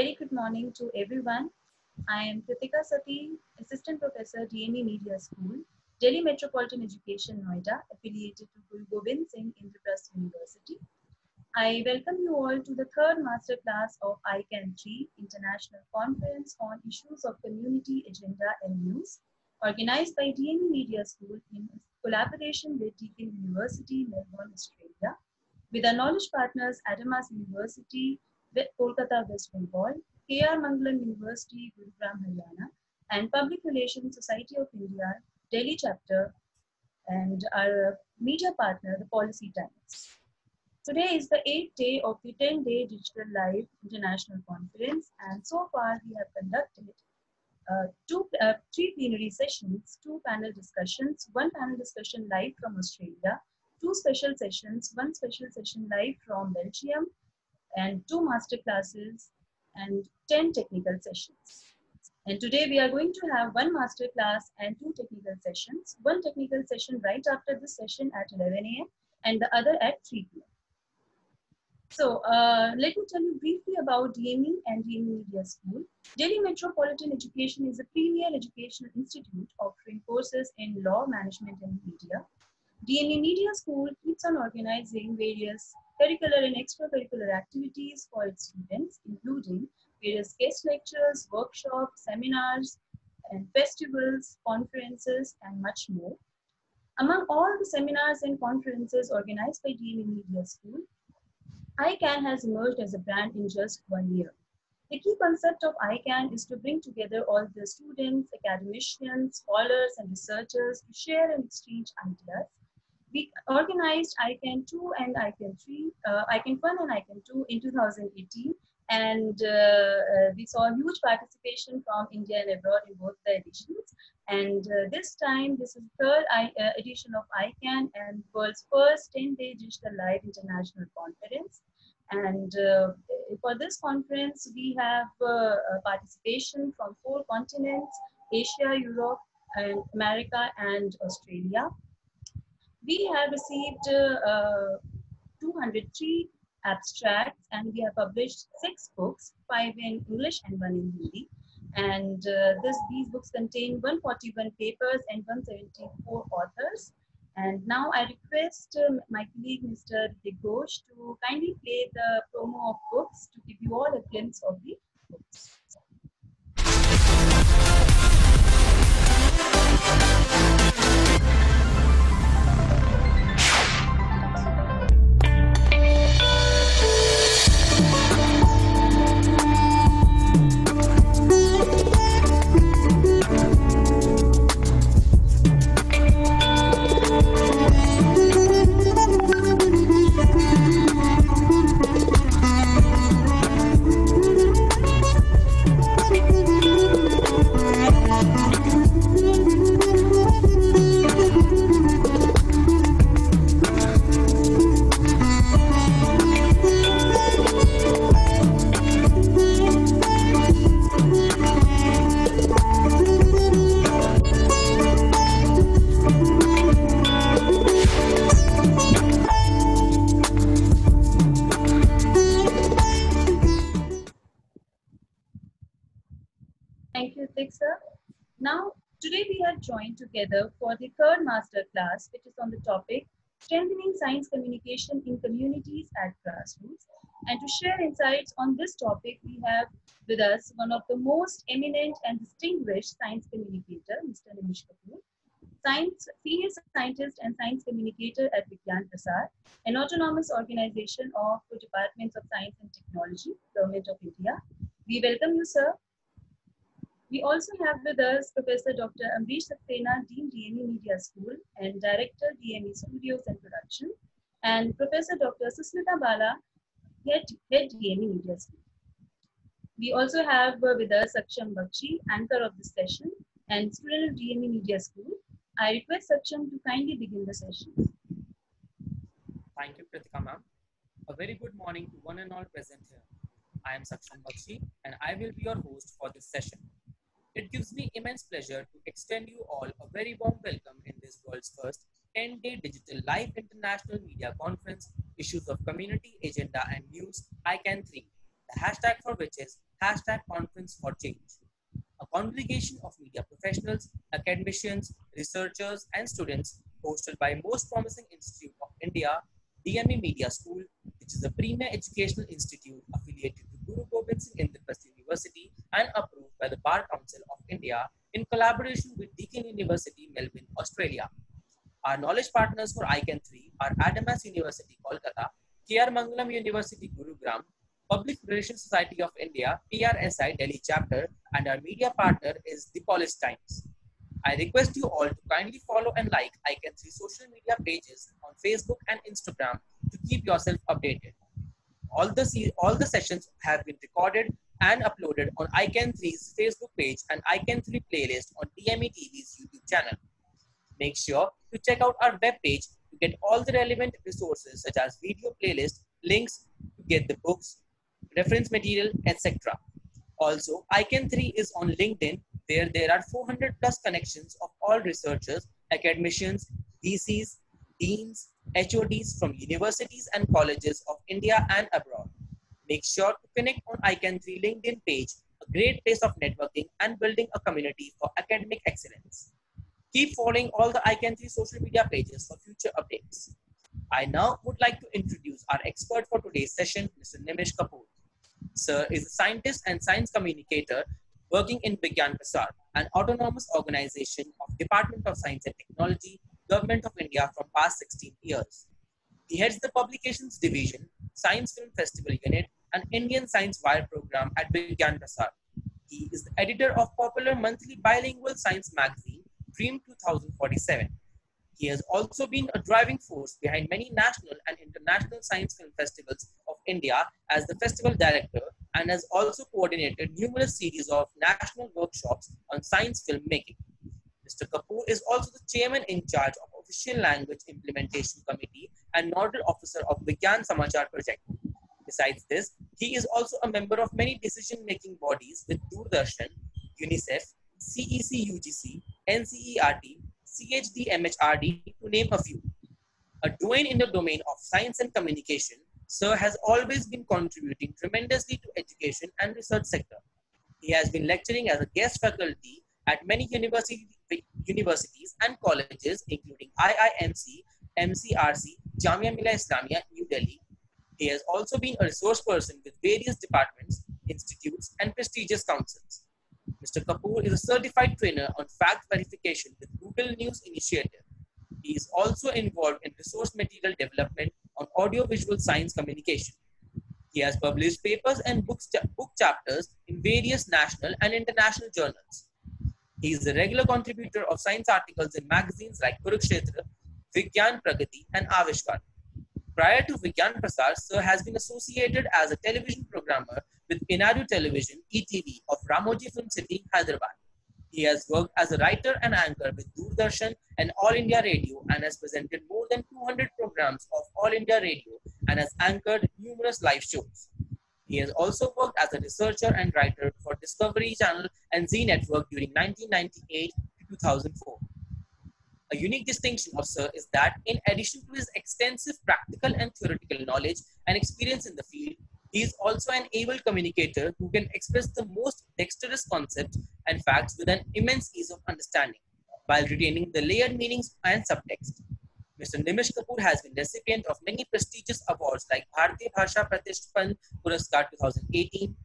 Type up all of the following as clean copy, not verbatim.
very good morning to everyone. I am Kritika Sati, Assistant Professor, DME Media School, Delhi Metropolitan Education, Noida, affiliated to Guru Gobind Singh Indraprasth University. I welcome you all to the third masterclass of ICANN 3 International Conference on Issues of Community, Agenda and News, organized by DME Media School in collaboration with Deakin University, Melbourne, Australia, with our knowledge partners Adamas University, Kolkata, West Bengal, KR Mangalam University, Gurugram, Haryana, and Public Relations Society of India, Delhi chapter, and our media partner, the Policy Times. Today is the 8th day of the 10-day Digital Live International Conference, and so far we have conducted three plenary sessions, 2 panel discussions, 1 panel discussion live from Australia, 2 special sessions, 1 special session live from Belgium, and 2 master classes and 10 technical sessions. And today we are going to have 1 master class and 2 technical sessions, 1 technical session right after this session at 11 a.m. and the other at 3 p.m. So let me tell you briefly about DME and DME Media School. Delhi Metropolitan Education is a premier educational institute offering courses in law, management and media. DME Media School keeps on organizing various curricular and extracurricular activities for its students, including various guest lectures, workshops, seminars, and festivals, conferences, and much more. Among all the seminars and conferences organized by DME Media School, ICANN has emerged as a brand in just 1 year. The key concept of ICANN is to bring together all the students, academicians, scholars, and researchers to share and exchange ideas. We organized ICANN 2 and ICANN 3, ICANN 1 and ICANN 2 in 2018, and we saw huge participation from India and abroad in both the editions. And this time, this is the 3rd edition of ICANN and world's first 10-day digital live international conference. And for this conference, we have participation from 4 continents: Asia, Europe, and America, and Australia. We have received 203 abstracts, and we have published 6 books, 5 in English and 1 in Hindi. And these books contain 141 papers and 174 authors. And now I request my colleague, Mr. Digosh, to kindly play the promo of books to give you all a glimpse of the books. Thank you, Diksha. Now, today we are joined together for the 3rd master class, which is on the topic Strengthening Science Communication in Communities at Grassroots. And to share insights on this topic, we have with us one of the most eminent and distinguished science communicator, Mr. Nimish Kapoor, senior scientist and science communicator at Vigyan Prasar, an autonomous organization of the Departments of Science and Technology, Government of India. We welcome you, sir. We also have with us Professor Dr. Amrish Saxena, Dean DME Media School and Director DME Studios and Production, and Professor Dr. Susmita Bala, Head DME Media School. We also have with us Saksham Bakshi, anchor of this session and student of DME Media School. I request Saksham to kindly begin the session. Thank you, Kritika ma'am. A very good morning to one and all present here. I am Saksham Bakshi and I will be your host for this session. It gives me immense pleasure to extend you all a very warm welcome in this world's first 10-day digital live international media conference, Issues of Community, Agenda and News, ICANN 3, the hashtag for which is #Conference for Change, a congregation of media professionals, academicians, researchers, and students hosted by Most Promising Institute of India, DME Media School, which is a premier educational institute affiliated to Guru Gobind Singh Indraprasth University and approved by the Bar Council of India in collaboration with Deakin University, Melbourne, Australia. Our knowledge partners for ICANN 3 are Adamas University, Kolkata, KR Mangalam University, Gurugram, Public Relations Society of India, PRSI, Delhi chapter, and our media partner is The Polish Times. I request you all to kindly follow and like ICANN 3 social media pages on Facebook and Instagram to keep yourself updated. All the sessions have been recorded and uploaded on ICANN 3's Facebook page and ICANN 3 playlist on DME TV's YouTube channel. Make sure to check out our webpage to get all the relevant resources such as video playlist, links to get the books, reference material, etc. Also, ICANN 3 is on LinkedIn where there are 400 plus connections of all researchers, academicians, VCs, deans, HODs from universities and colleges of India and abroad. Make sure to connect on ICANN 3 LinkedIn page, a great place of networking and building a community for academic excellence. Keep following all the ICANN 3 social media pages for future updates. I now would like to introduce our expert for today's session, Mr. Nimish Kapoor. Sir is a scientist and science communicator working in Vigyan Prasar, an autonomous organization of Department of Science and Technology, Government of India from past 16 years. He heads the Publications Division, Science Film Festival Unit, and Indian Science Wire program at Vigyan Prasar. He is the editor of popular monthly bilingual science magazine, Dream 2047. He has also been a driving force behind many national and international science film festivals of India as the festival director and has also coordinated numerous series of national workshops on science filmmaking. Mr. Kapoor is also the chairman in charge of Official Language Implementation Committee and nodal officer of Vigyan Samachar project. Besides this, he is also a member of many decision-making bodies with Doordarshan, UNICEF, CEC UGC, NCERT, CHD MHRD, to name a few. A doyen in the domain of science and communication, Sir has always been contributing tremendously to education and research sector. He has been lecturing as a guest faculty at many universities and colleges, including IIMC, MCRC, Jamia Millia Islamia, New Delhi. He has also been a resource person with various departments, institutes, and prestigious councils. Mr. Kapoor is a certified trainer on fact verification with Google News Initiative. He is also involved in resource material development on audiovisual science communication. He has published papers and book chapters in various national and international journals. He is a regular contributor of science articles in magazines like Kurukshetra, Vigyan Pragati, and Avishkar. Prior to Vigyan Prasar, Sir has been associated as a television programmer with Inadu Television, ETV, of Ramoji Film City, Hyderabad. He has worked as a writer and anchor with Doordarshan and All India Radio and has presented more than 200 programs of All India Radio and has anchored numerous live shows. He has also worked as a researcher and writer for Discovery Channel and Z Network during 1998 to 2004. A unique distinction of Sir is that in addition to his extensive practical and theoretical knowledge and experience in the field, he is also an able communicator who can express the most dexterous concepts and facts with an immense ease of understanding, while retaining the layered meanings and subtext. Mr. Nimish Kapoor has been recipient of many prestigious awards like Bharatiya Bhasha Pratishpan Puraskar 2018,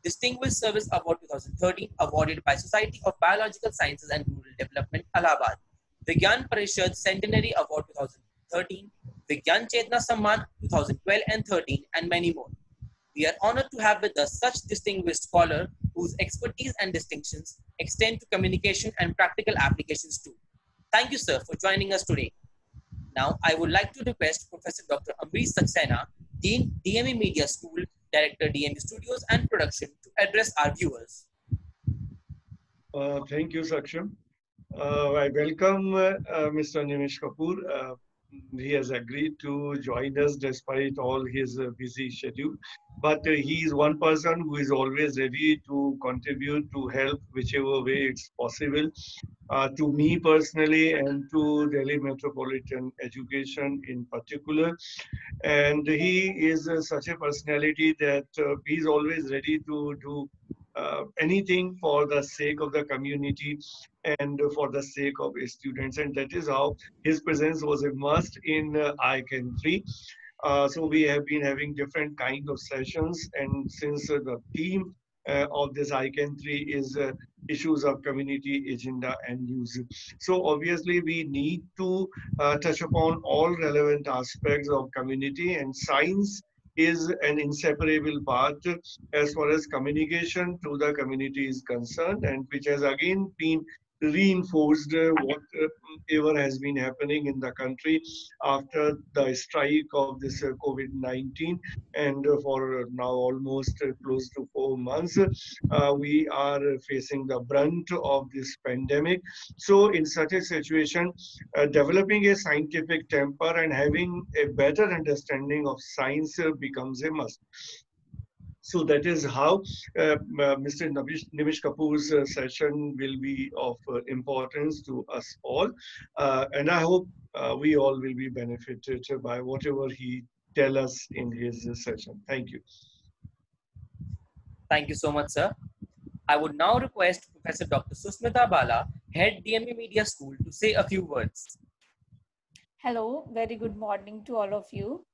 Distinguished Service Award 2013, awarded by Society of Biological Sciences and Rural Development, Allahabad, Vigyan Parishad Centenary Award 2013, Vigyan Chetna Samman 2012 and 13, and many more. We are honored to have with us such distinguished scholar whose expertise and distinctions extend to communication and practical applications too. Thank you, sir, for joining us today. Now, I would like to request Professor Dr. Amrish Saxena, Dean, DME Media School, Director, DME Studios and Production, to address our viewers. Thank you, Saksham. I welcome Mr. Nimish Kapoor he has agreed to join us despite all his busy schedule. But he is one person who is always ready to contribute to help whichever way it's possible to me personally and to Delhi Metropolitan Education in particular. And he is such a personality that he's always ready to do anything for the sake of the community and for the sake of his students. And that is how his presence was a must in ICANN 3. So we have been having different kind of sessions, and since the theme of this ICANN 3 is issues of community agenda and use. So obviously we need to touch upon all relevant aspects of community, and science is an inseparable part as far as communication to the community is concerned, and which has again been reinforced whatever has been happening in the country after the strike of this COVID-19. And for now almost close to 4 months, we are facing the brunt of this pandemic. So in such a situation, developing a scientific temper and having a better understanding of science becomes a must. So that is how Mr. Nimish Kapoor's session will be of importance to us all. And I hope we all will be benefited by whatever he tell us in his session. Thank you. Thank you so much, sir. I would now request Professor Dr. Susmita Bala, Head DME Media School, to say a few words. Hello, very good morning to all of you.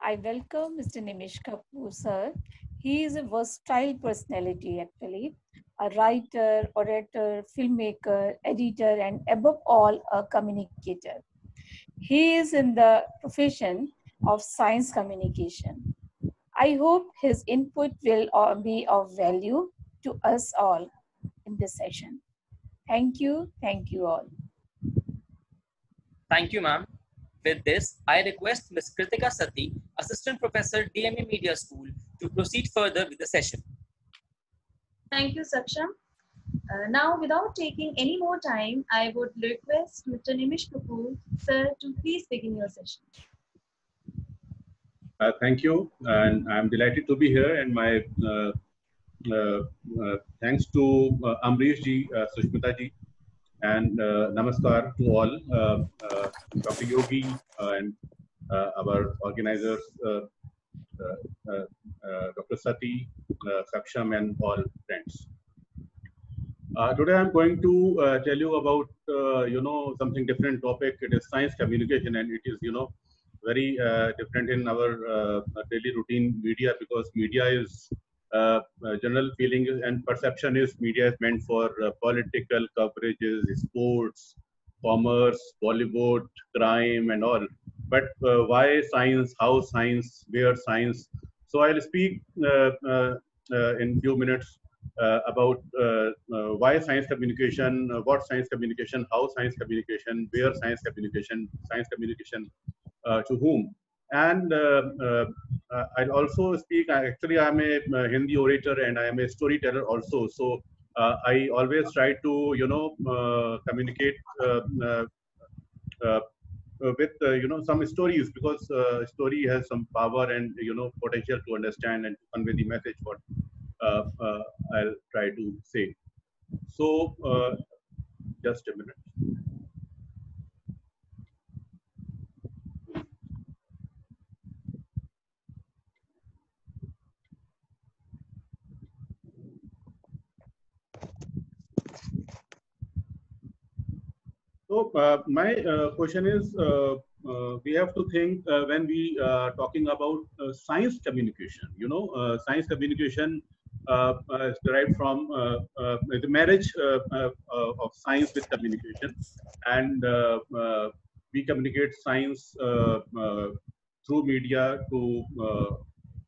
I welcome Mr. Nimish Kapoor, sir. He is a versatile personality, actually, a writer, orator, filmmaker, editor, and above all, a communicator. He is in the profession of science communication. I hope his input will be of value to us all in this session. Thank you all. Thank you, ma'am. With this, I request Ms. Kritika Sati, Assistant Professor, DME Media School, to proceed further with the session. Thank you, Saksham. Now, without taking any more time, I would request Mr. Nimish Kapoor, sir, to please begin your session. Thank you, and I'm delighted to be here. And my thanks to Amrish ji, Sushmita ji, and namaskar to all, Dr. Yogi and our organizers, Dr. Sati, Saksham, and all friends. Today I'm going to tell you about something different topic. It is science communication, and it is very different in our daily routine media, because media is general feeling and perception is media is meant for political coverages, sports, commerce, Bollywood, crime, and all. But why science? How science? Where science? So I'll speak in few minutes about why science communication, what science communication, how science communication, where science communication to whom. And I'll also speak, actually I'm a Hindi orator and I am a storyteller also. So I always try to, communicate with some stories, because story has some power and potential to understand and to convey the message what I'll try to say. So just a minute. So my question is, we have to think when we talking about science communication. Science communication is derived from the marriage of science with communication, and we communicate science through media to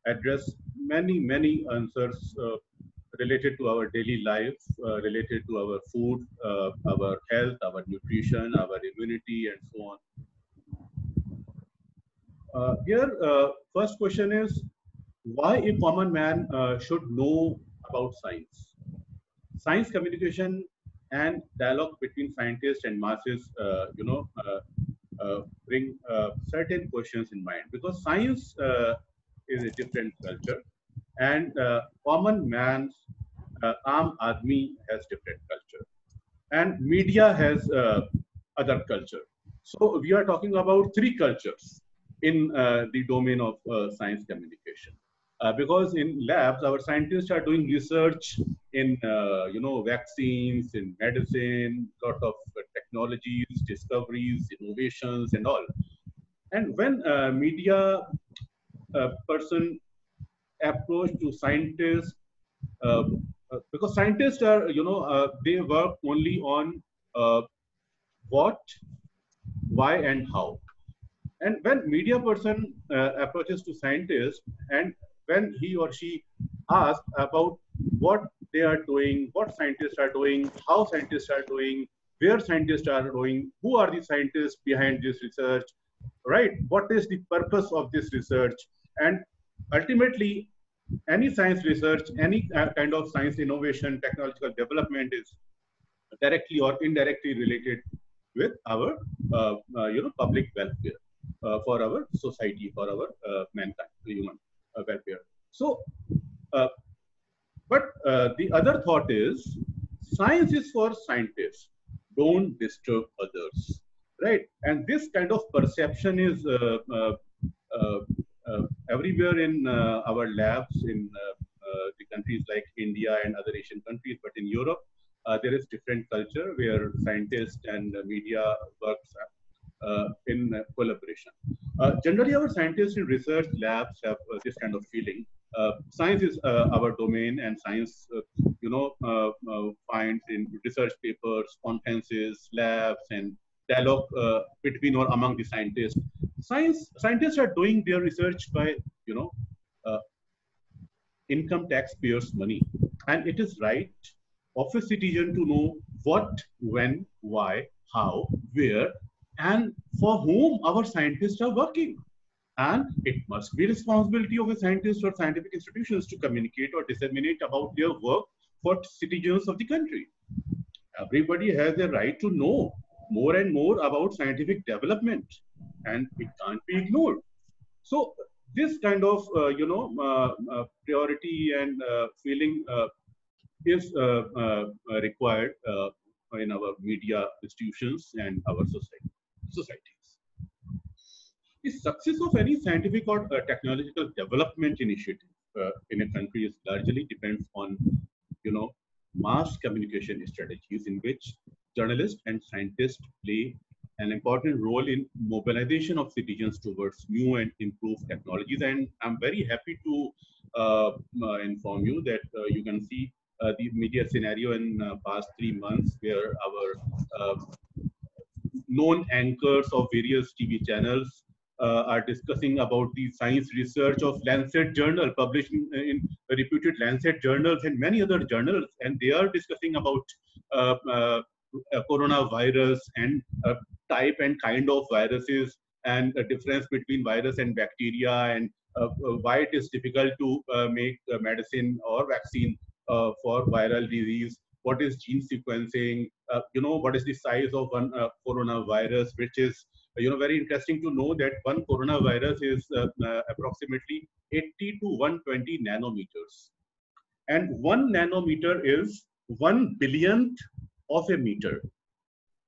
address many answers related to our daily life, related to our food, our health, our nutrition, our immunity, and so on. Here, first question is, why a common man should know about science? Science communication and dialogue between scientists and masses, bring certain questions in mind, because science is a different culture, and common man's Aam Aadmi has different culture, and media has other culture. So we are talking about three cultures in the domain of science communication. Because in labs, our scientists are doing research in vaccines, in medicine, lot of technologies, discoveries, innovations, and all. And when media person approach to scientists, uh, because scientists are they work only on what, why, and how. And when media person approaches to scientists, and when he or she asks about what they are doing, what scientists are doing, how scientists are doing, where scientists are doing, who are the scientists behind this research, right? What is the purpose of this research? And ultimately, any science research, any kind of science innovation, technological development is directly or indirectly related with our public welfare, for our society, for our mankind, human welfare. So but the other thought is, science is for scientists, don't disturb others, right? And this kind of perception is uh, everywhere in our labs in the countries like India and other Asian countries. But in Europe, there is different culture where scientists and media works in collaboration. Generally, our scientists in research labs have this kind of feeling. Science is our domain, and science, finds in research papers, conferences, labs, and dialogue between or among the scientists. Scientists are doing their research by, uh, income taxpayers' money, and it is right of a citizen to know what, when, why, how, where, and for whom our scientists are working. And it must be responsibility of a scientist or scientific institutions to communicate or disseminate about their work for citizens of the country. Everybody has a right to know more and more about scientific development, and it can't be ignored. So this kind of priority and feeling is required in our media institutions and our societies. The success of any scientific or technological development initiative in a country is largely depends on, mass communication strategies, in which journalists and scientists play an important role in mobilization of citizens towards new and improved technologies. And I'm very happy to inform you that you can see the media scenario in past 3 months, where our known anchors of various TV channels are discussing about the science research of Lancet journal, published in reputed Lancet journals and many other journals, and they are discussing about coronavirus and type and kind of viruses, and a difference between virus and bacteria, and why it is difficult to make medicine or vaccine for viral disease. What is gene sequencing? What is the size of one coronavirus, which is very interesting to know that one coronavirus is approximately 80 to 120 nanometers, and 1 nanometer is 1 billionth of a meter.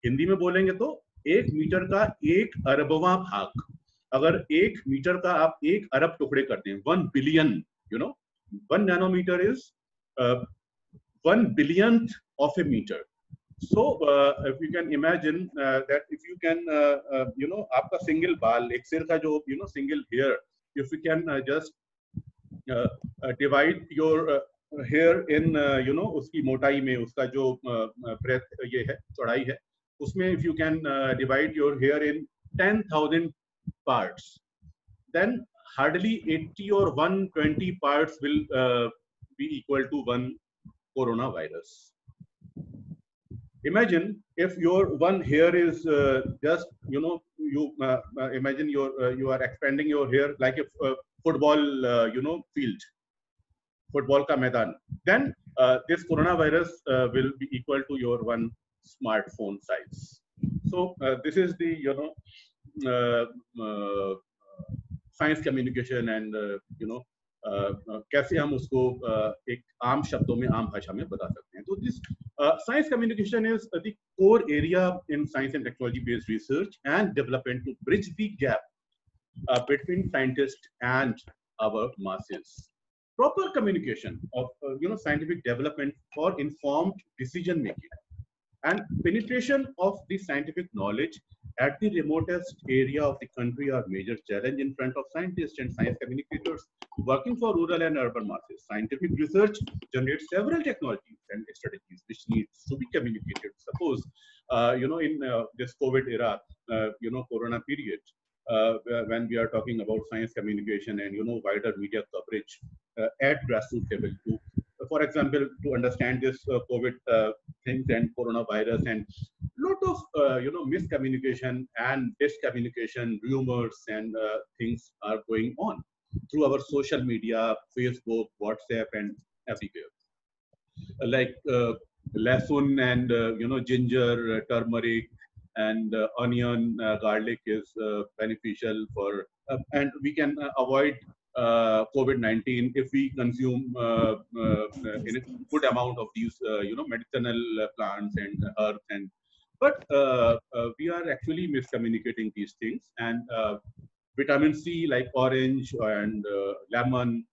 Hindi में बोलेंगे तो 1 metre का 1 अरबवां भाग, अगर 1 metre का आप 1 अरब टुकड़े कर दें, 1 billion, 1 nanometer is 1 billionth of a meter. So if you can imagine that if you can आपका single बाल, एक सिर का जो single hair, if you can just divide your hair in उसकी मोटाई में, उसका जो breadth ये है, चौड़ाई है, उसमें if you can divide your hair in 10,000 parts, then hardly 80 or 120 parts will be equal to one coronavirus. Imagine if your one hair is just you imagine you are expanding your hair like a football field, football ka मैदान, then this coronavirus will be equal to your one smartphone size. So this is the science communication and कैसे हम उसको एक आम शब्दों में आम भाषा में बता सकते हैं. तो this science communication is the core area in science and technology based research and development to bridge the gap between scientists and our masses. Proper communication of scientific development for informed decision making and penetration of the scientific knowledge at the remotest area of the country are major challenge in front of scientists and science communicators working for rural and urban masses. Scientific research generates several technologies and strategies which needs to be communicated. Suppose, in this COVID era, Corona period, when we are talking about science communication and wider media coverage at grassroots level too. For example, to understand this COVID things and coronavirus and lot of miscommunication and miscommunication, rumors and things are going on through our social media, Facebook, WhatsApp, and everywhere. Like lasun and ginger, turmeric, and onion, garlic is beneficial for, and we can avoid COVID-19 if we consume in a good amount of these, medicinal plants and herbs. And but we are actually miscommunicating these things. And vitamin C like orange and lemon,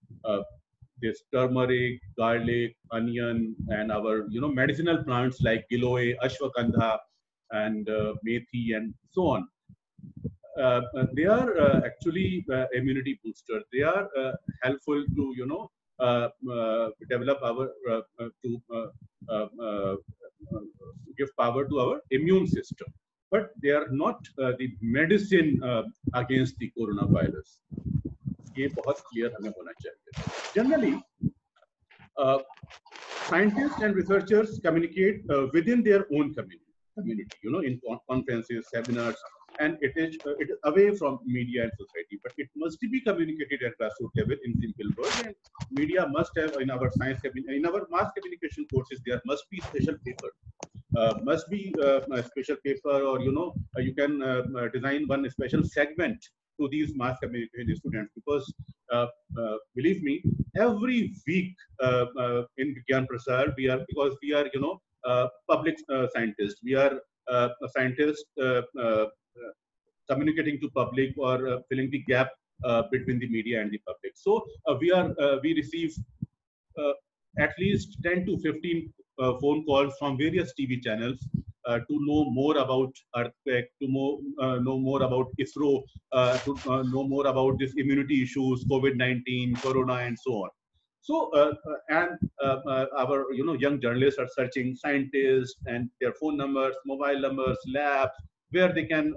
this turmeric, garlic, onion, and our medicinal plants like giloy, ashwagandha, and methi, and so on. They are actually immunity boosters. They are helpful to develop our give power to our immune system. But they are not the medicine against the coronavirus. ये बहुत clear हमें होना चाहिए. Generally, scientists and researchers communicate within their own community, in conferences, seminars, and it is away from media and society. But it must be communicated at grassroots level in simple words. And media must have in our in our mass communication courses there must be special paper. Must be a special paper, or you can design one special segment to these mass communication students, because believe me, every week in Vigyan Prasar because we are public scientists, we are scientists communicating to public or filling the gap between the media and the public. So we receive at least 10 to 15 phone calls from various TV channels to know more about earthquake, to know more about ISRO, to know more about this immunity issues, COVID-19, Corona, and so on. So our young journalists are searching scientists and their phone numbers, mobile numbers, labs, where they can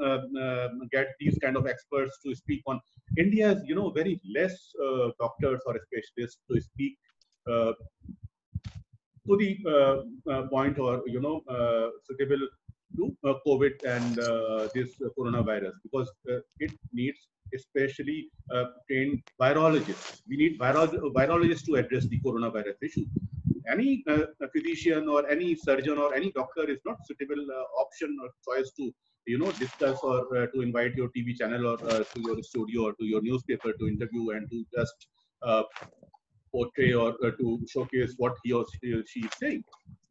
get these kind of experts to speak on. India has very less doctors or specialists to speak to the point, or suitable to COVID and this coronavirus, because it needs especially trained virologists. We need virologists to address the coronavirus issue. Any physician or any surgeon or any doctor is not suitable option or choice to discuss or to invite your TV channel or to your studio or to your newspaper to interview and to just portray or to showcase what he or she is saying.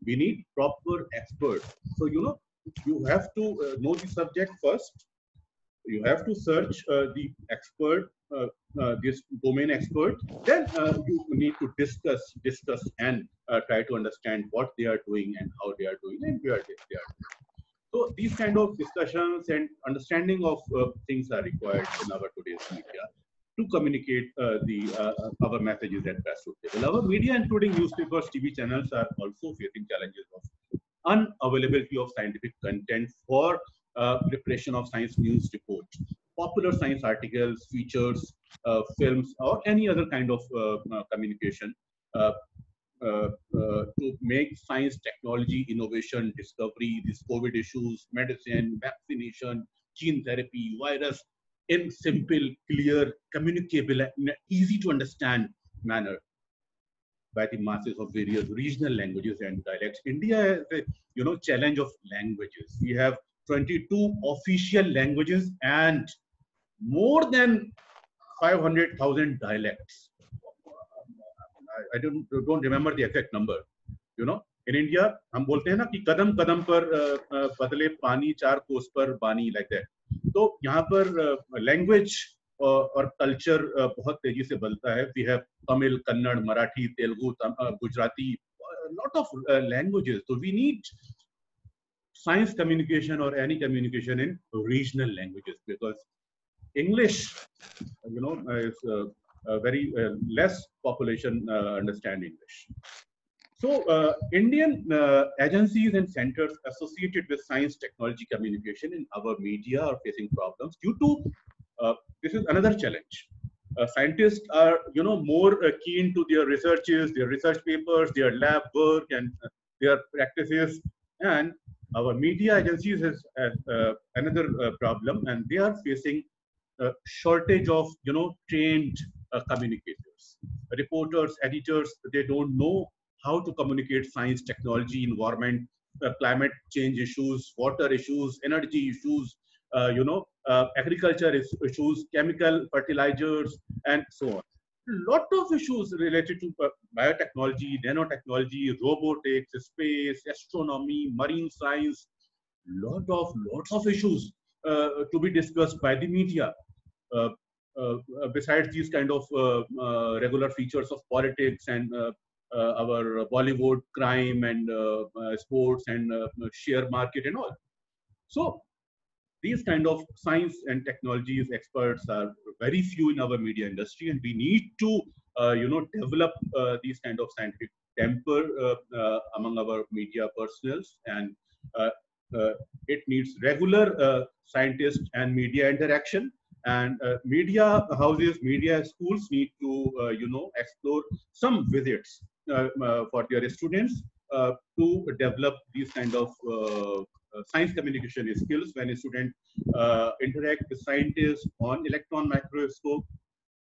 We need proper experts. So you have to know the subject first. You have to search the expert, this domain expert. Then you need to discuss and try to understand what they are doing and how they are doing and where they are doing. So these kind of discussions and understanding of things are required in our today's media to communicate our messages at grassroots level. Our media, including newspapers, TV channels, are also facing challenges of unavailability of scientific content for preparation of science news reports, popular science articles, features, films, or any other kind of communication to make science, technology, innovation, discovery, these COVID issues, medicine, vaccination, gene therapy, virus, in simple, clear, communicable, and easy to understand manner by the masses of various regional languages and dialects. India has a challenge of languages. We have 22 official languages and more than 500,000 dialects. I don't remember the exact number. You know, in India, हम बोलते हैं ना कि कदम कदम पर बदले पानी चार कोस पर बानी, like that. तो यहाँ पर language और culture बहुत तेजी से बदलता है. We have Tamil, Kannada, Marathi, Telugu, Gujarati, a lot of languages. So we need science communication or any communication in regional languages, because English, you know, is very less population understand English. So Indian agencies and centers associated with science, technology, communication in our media are facing problems due to this is another challenge. Scientists are, you know, more keen to their researches, their research papers, their lab work, and their practices. And our media agencies has another problem, and they are facing a shortage of, you know, trained communicators, reporters, editors. They don't know how to communicate science, technology, environment, climate change issues, water issues, energy issues, you know, agriculture issues, chemical fertilizers, and so on. Lot of issues related to biotechnology, nanotechnology, robotics, space, astronomy, marine science. Lots of issues to be discussed by the media. Besides these kind of regular features of politics and our Bollywood, crime, and sports, and share market and all. So these kind of science and technologies experts are very few in our media industry, and we need to you know, develop these kind of scientific temper among our media personnels, and it needs regular scientist and media interaction. And media houses, media schools need to you know, explore some visits for their students to develop these kind of science communication skills when a student interact with scientists on electron microscope,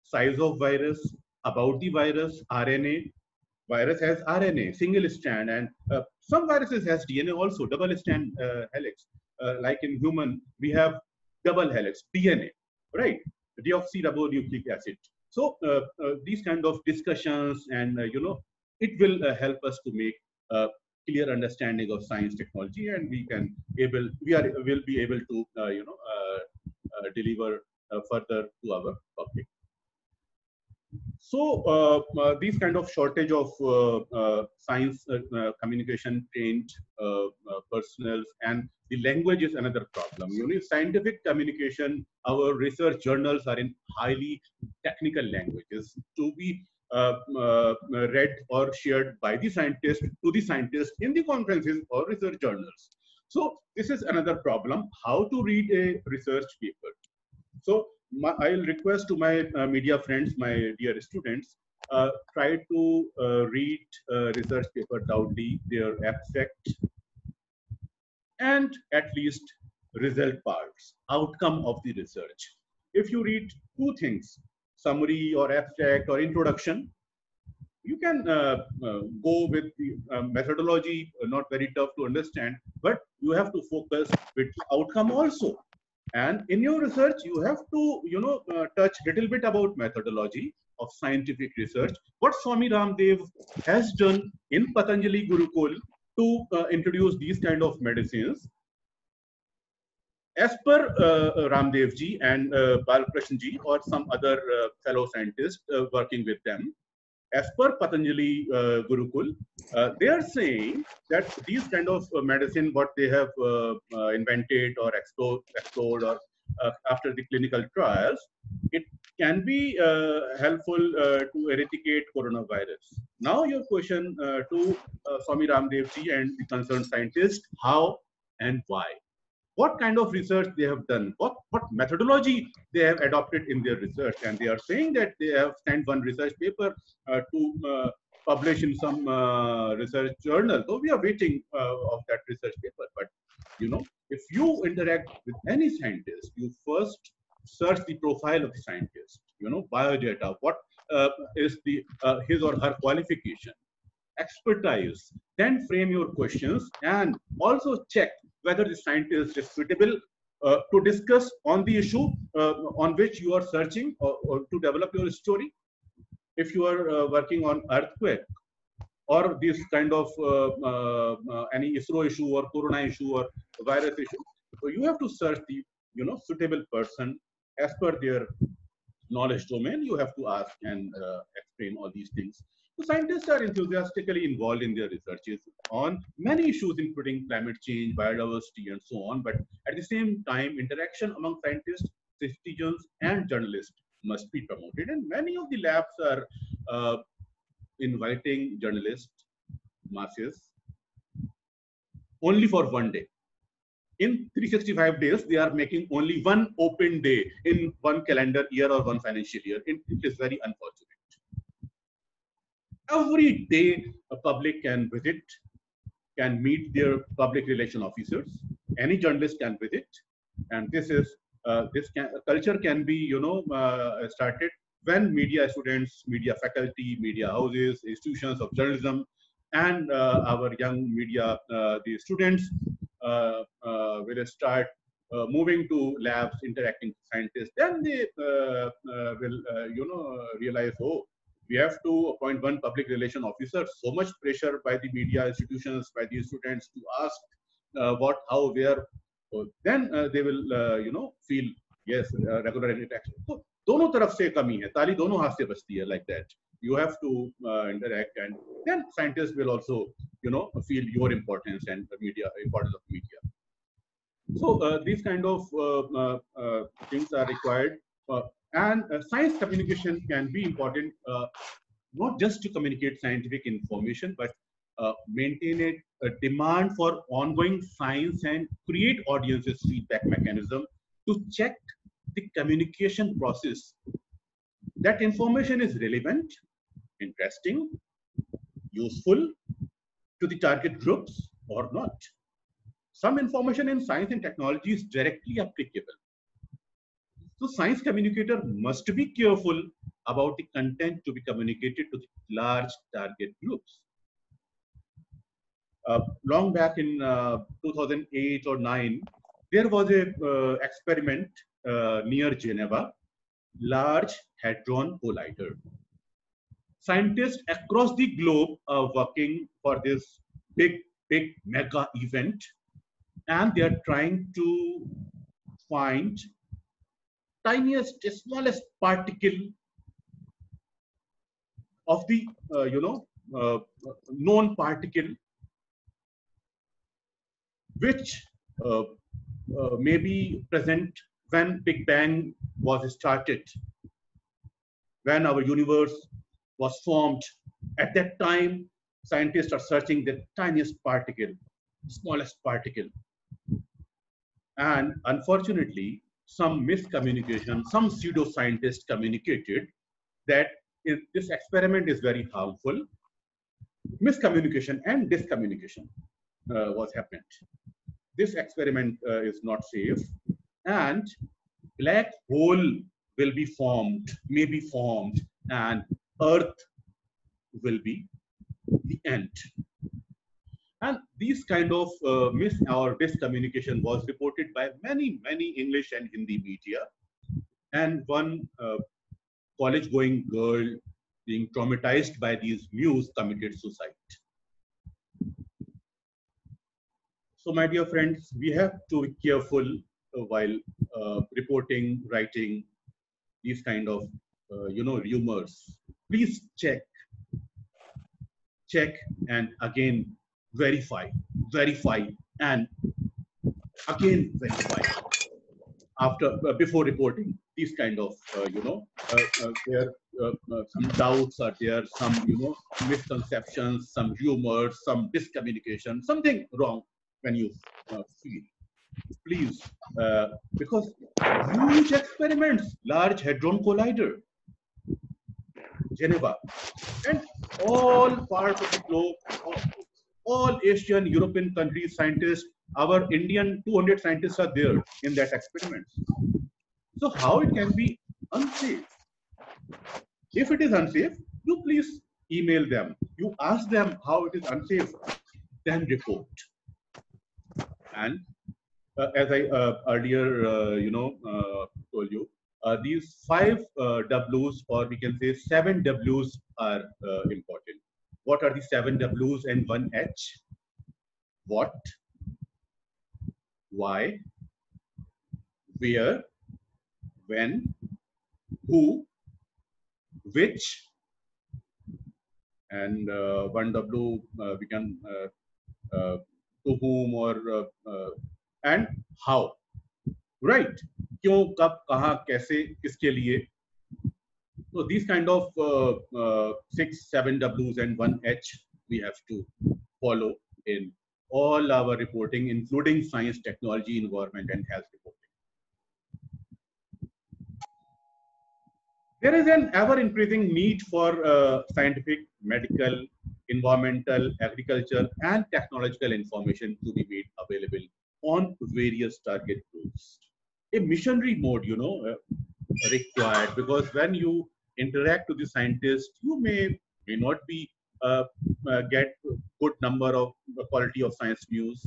size of virus, about the virus, RNA. Virus has RNA, single strand, and some viruses has DNA also, double strand helix. Like in human, we have double helix, DNA, right? Deoxyribonucleic acid. So these kind of discussions, and you know, it will help us to make clear understanding of science, technology, and will be able to you know, deliver further to our public. So these kind of shortage of science communication trained personnel, and the language is another problem. You know, scientific communication, our research journals are in highly technical languages to be read or shared by the scientist to the scientist in the conferences or research journals. So this is another problem, how to read a research paper. So I'll request to my media friends, my dear students, try to read research paper loudly, their abstract, and at least result parts, outcome of the research. If you read two things, summary or abstract or introduction, you can go with the methodology, not very tough to understand, but you have to focus with the outcome also. And in your research, you have to, you know, touch a little bit about methodology of scientific research, what Swami Ramdev has done in Patanjali Gurukul to introduce these kind of medicines. As per Ramdev ji and Balakrishnan ji or some other fellow scientists working with them, as per Patanjali Gurukul, they are saying that these kind of medicine, what they have invented or explored or after the clinical trials, it can be helpful to eradicate coronavirus. Now your question to Swami Ramdev ji and the concerned scientists, how and why? What kind of research they have done, what methodology they have adopted in their research. And they are saying that they have sent one research paper to publish in some research journal. So we are waiting of that research paper. But you know, if you interact with any scientist, you first search the profile of the scientist, you know, biodata, what is the his or her qualification, expertise, then frame your questions, and also check whether the scientist is suitable to discuss on the issue on which you are searching or to develop your story. If you are working on earthquake or this kind of any ISRO issue or corona issue or virus issue, so you have to search the suitable person as per their knowledge domain. You have to ask and explain all these things. So scientists are enthusiastically involved in their researches on many issues, including climate change, biodiversity, and so on. But at the same time, interaction among scientists, citizens, and journalists must be promoted. And many of the labs are inviting journalists, masses, only for one day. In 365 days, they are making only one open day in one calendar year or one financial year. It is very unfortunate. Every day, a public can visit, can meet their public relation officers. Any journalist can visit, and culture can be started when media students, media faculty, media houses, institutions of journalism, and our young media, the students will start moving to labs, interacting with scientists. Then they will realize, oh, we have to appoint one public relation officer. So much pressure by the media institutions, by the students to ask what, how, where. So then they will feel yes, regular interaction. So दोनों तरफ से कमी है, ताली दोनों हाथ से बजती है, like that. You have to interact, and then scientists will also feel your importance and the importance of media. So these kind of things are required, and science communication can be important, not just to communicate scientific information, but maintain a demand for ongoing science and create audiences feedback mechanism to check the communication process. That information is relevant, interesting, useful to the target groups or not. Some information in science and technology is directly applicable. So science communicator must be careful about the content to be communicated to the large target groups. Long back in 2008 or 9, there was a experiment near Geneva, Large Hadron Collider. Scientists across the globe are working for this big mega event, and they are trying to find tiniest, smallest particle of the known particle, which may be present when Big Bang was started, when our universe was formed. At that time, scientists are searching the tiniest particle, smallest particle. And unfortunately, some miscommunication, some pseudoscientists communicated that this experiment is very harmful. Miscommunication and discommunication was happened. This experiment is not safe, and black hole will be formed, may be formed, and Earth will be the end. And these kind of mis or discommunication was reported by many English and Hindi media. And one college-going girl, being traumatized by these news, committed suicide. So, my dear friends, we have to be careful while reporting, writing these kind of rumors. Please check, and again verify, and again verify after before reporting these kind of there some doubts are there, some misconceptions, some rumors, some miscommunication, something wrong when you feel. Please, because huge experiments, Large Hadron Collider, Geneva, and all parts of the globe, all Asian, European countries, scientists, our Indian 200 scientists are there in that experiment. So how it can be unsafe? If it is unsafe, you please email them. You ask them how it is unsafe, then report. And as I earlier, told you, these 5 W's, or we can say 7 W's, are important. What are the 7 W's and 1 H? What, why, where, when, who, which, and 1 W we can to whom, or and how. Right? क्यों, कब, कहाँ, कैसे, किसके लिए. So these kind of 6, 7 W's and 1 H we have to follow in all our reporting, including science, technology, environment, and health reporting. There is an ever-increasing need for scientific, medical, environmental, agriculture, and technological information to be made available on various target groups. A missionary mode, required, because when you interact with the scientist, you may not be get good number of quality of science news.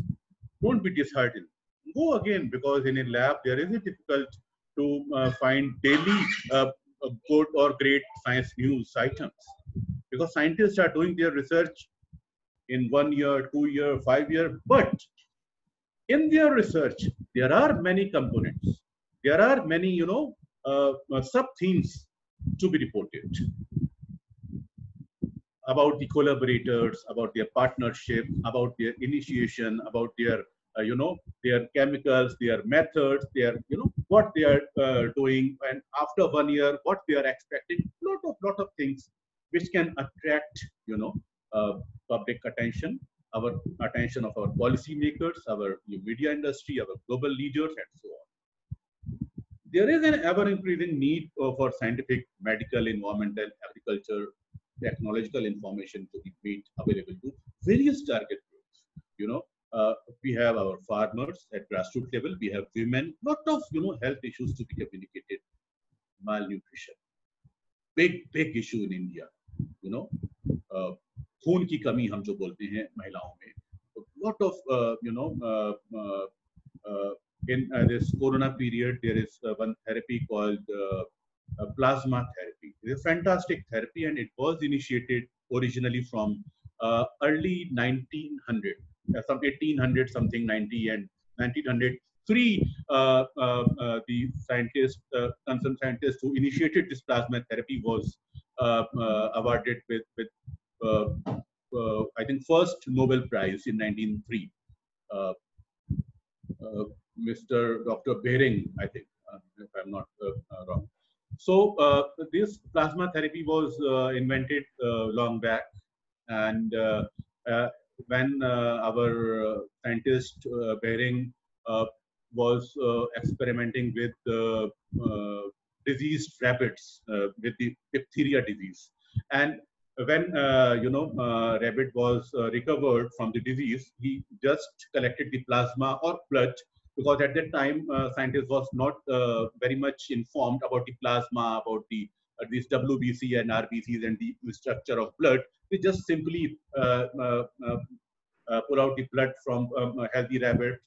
Don't be disheartened. Go again, because in a lab there is a difficult to find daily good or great science news items, because scientists are doing their research in 1 year, 2 year, 5 year, but in their research there are many components, there are many sub themes to be reported about the collaborators, about their partnership, about their initiation, about their their chemicals, their methods, their what they are doing, and after 1 year what they are expecting. Lot of things which can attract public attention, our attention of our policymakers, our media industry, our global leaders, and so on. There is an ever-increasing need for scientific, medical, environmental, agriculture, technological information to be made available to various target groups. We have our farmers at grassroots level. We have women. Lot of health issues to be communicated. Malnutrition, big issue in India. खून की कमी हम जो बोलते हैं महिलाओं में. Lot of in this corona period, there is one therapy called plasma therapy. It's a fantastic therapy, and it was initiated originally from early 1900, some 1800 something, 90 and 1900. Three the scientists, concerned scientists who initiated this plasma therapy was awarded with I think first Nobel Prize in 1903. Mr. Dr. Behring, I think, if I'm not wrong. So this plasma therapy was invented long back, and when our scientist Behring was experimenting with diseased rabbits with the diphtheria disease, and when rabbit was recovered from the disease, he just collected the plasma or blood, because at that time scientists was not very much informed about the plasma, about the these WBC and RBCs and the structure of blood. They just simply pull out the blood from healthy rabbits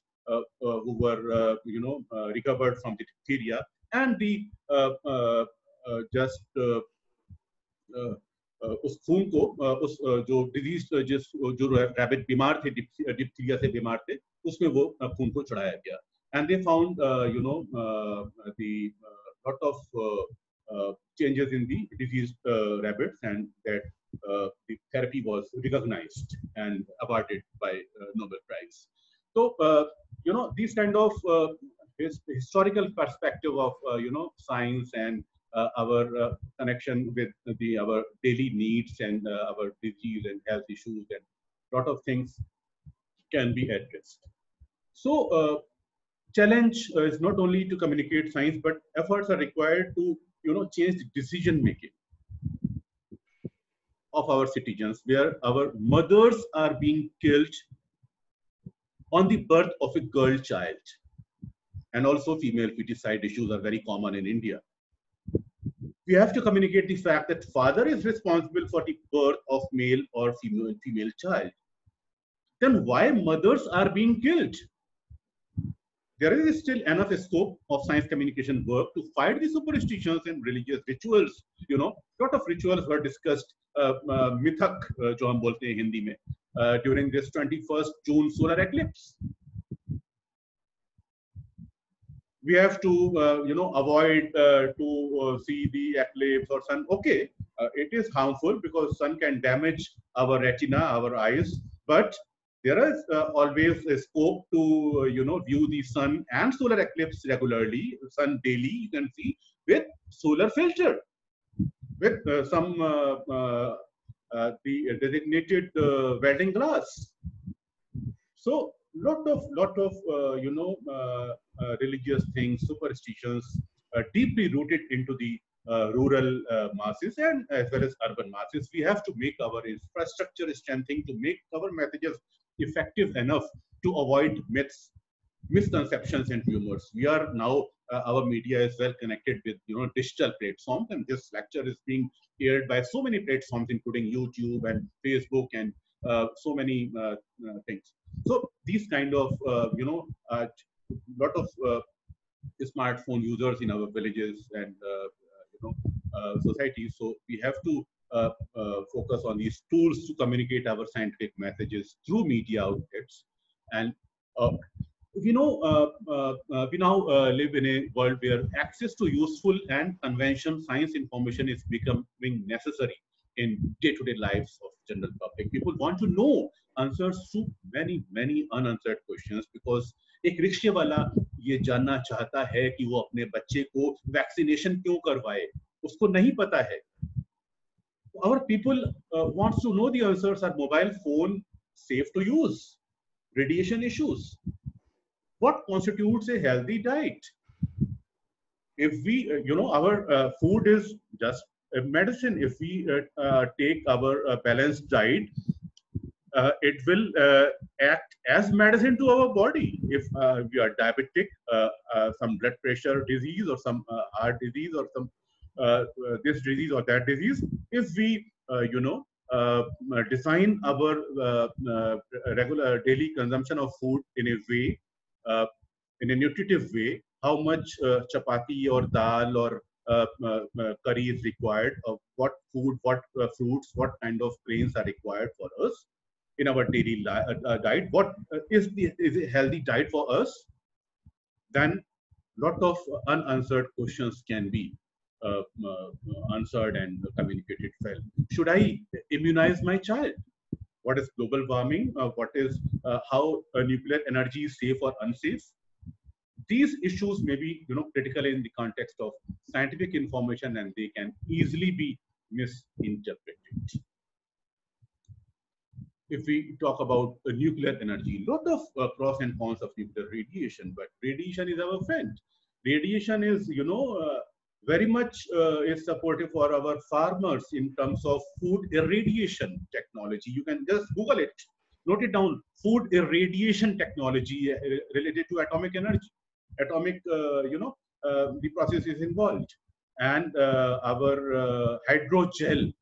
who were recovered from the diphtheria, and the just उस खून को उस जो disease जो rabbit बीमार थे, diphtheria से बीमार थे, उसमें वो खून को चढ़ाया गया. And they found the lot of changes in the diseased rabbits, and that the therapy was recognized and awarded by Nobel Prize. So these kind of historical perspective of science and our connection with our daily needs and our disease and health issues, and lot of things can be addressed. So challenge is not only to communicate science, but efforts are required to change the decision making of our citizens, where our mothers are being killed on the birth of a girl child, and also female feticide issues are very common in India. We have to communicate the fact that father is responsible for the birth of male or female child. Then why mothers are being killed? there is still enough scope of science communication work to fight the superstitions and religious rituals. Lot of rituals were discussed, mythak जो हम बोलते हैं हिंदी में, during this 21st June solar eclipse. We have to, avoid to see the eclipse or sun. Okay, it is harmful because sun can damage our retina, our eyes, but there is always a scope to, view the sun and solar eclipse regularly, sun daily, you can see, with solar filter, with the designated welding glass. So lot of religious things, superstitions, deeply rooted into the rural masses and as well as urban masses. We have to make our infrastructure strengthening to make our messages effective enough to avoid myths, misconceptions, and rumors. We are now our media is well connected with digital platforms, and this lecture is being aired by so many platforms, including YouTube and Facebook and so many things. So these kind of lot of smartphone users in our villages and societies. So we have to focus on these tools to communicate our scientific messages through media outlets. And we now live in a world where access to useful and conventional science information is becoming necessary in day-to-day lives of general public. People want to know answers to many unanswered questions because एक रिक्शे वाला ये जानना चाहता है कि वो अपने बच्चे को वैक्सीनेशन क्यों करवाए, उसको नहीं पता है. Our people wants to know the answers. Are mobile phone safe to use? Radiation issues. What constitutes a healthy diet? If we, our food is just a medicine. If we take our balanced diet, it will act as medicine to our body. If we are diabetic, some blood pressure disease or some heart disease or some this disease or that disease, if we design our regular daily consumption of food in a way, in a nutritive way, how much chapati or dal or curry is required, what food, what fruits, what kind of grains are required for us in our daily diet, what is a healthy diet for us, then lot of unanswered questions can be answered and communicated well. Should I immunize my child? What is global warming? What is how nuclear energy is safe or unsafe? These issues may be critical in the context of scientific information, and they can easily be misinterpreted. If we talk about nuclear energy, lot of pros and cons of nuclear radiation, but radiation is our friend. Radiation is very much is supportive for our farmers in terms of food irradiation technology. You can just Google it, note it down. Food irradiation technology related to atomic energy, atomic, the process is involved. And our hydrogel,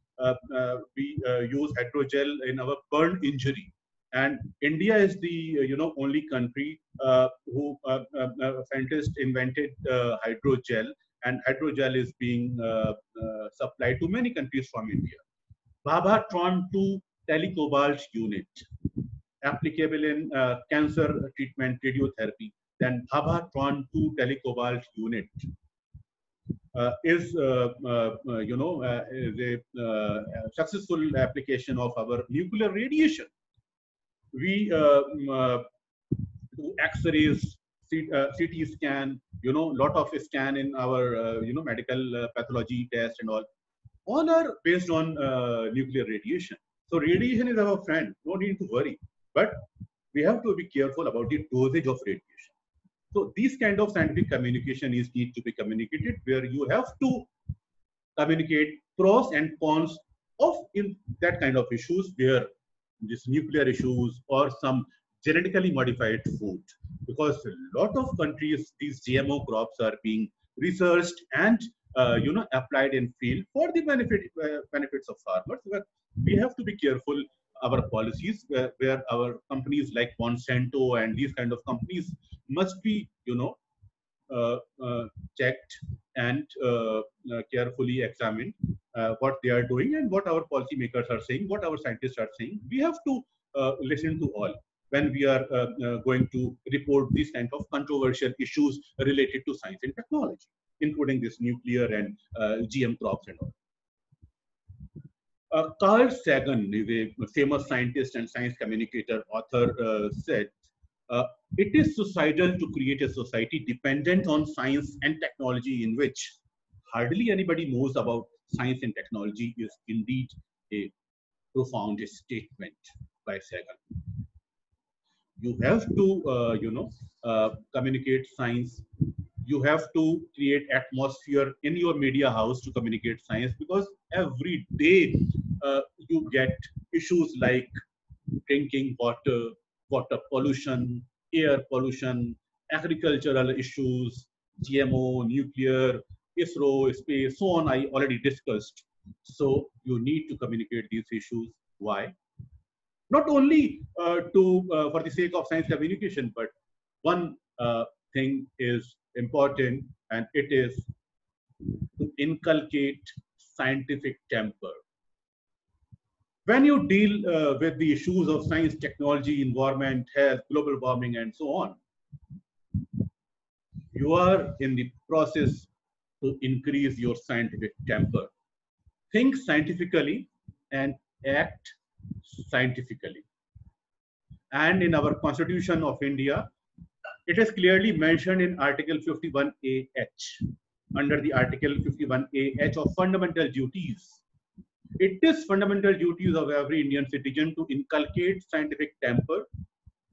we use hydrogel in our burn injury. And India is the only country who scientists invented hydrogel. And hydrogel is being supplied to many countries from India. Bhabha-Tron 2 telecobalt unit, applicable in cancer treatment, radiotherapy. Then Bhabha-Tron 2 telecobalt unit is a successful application of our nuclear radiation. We do X-rays, CT scan, lot of scan in our medical pathology test and all are based on nuclear radiation. So radiation is our friend, no need to worry, but we have to be careful about the dosage of radiation. So these kind of scientific communication need to be communicated, where you have to communicate pros and cons of in that kind of issues, where this nuclear issues or some genetically modified food, because a lot of countries, these GMO crops are being researched and applied in field for the benefits of farmers. But we have to be careful our policies, where our companies like Monsanto and these kind of companies must be, checked and carefully examined what they are doing and what our policymakers are saying, what our scientists are saying. We have to listen to all when we are going to report these kind of controversial issues related to science and technology, including this nuclear and GM crops and all. Carl Sagan, a famous scientist and science communicator, author, said, it is suicidal to create a society dependent on science and technology in which hardly anybody knows about science and technology is indeed a profound statement by Sagan. You have to, communicate science. You have to create atmosphere in your media house to communicate science, because every day you get issues like drinking water, water pollution, air pollution, agricultural issues, GMO, nuclear, ISRO, space, so on. I already discussed. So you need to communicate these issues. Why? Not only for the sake of science communication, but one thing is important, and it is to inculcate scientific temper. When you deal with the issues of science, technology, environment, health, global warming, and so on, you are in the process to increase your scientific temper. Think scientifically and act scientifically. And in our Constitution of India, it is clearly mentioned in Article 51AH, under the Article 51AH of fundamental duties. It is fundamental duties of every Indian citizen to inculcate scientific temper,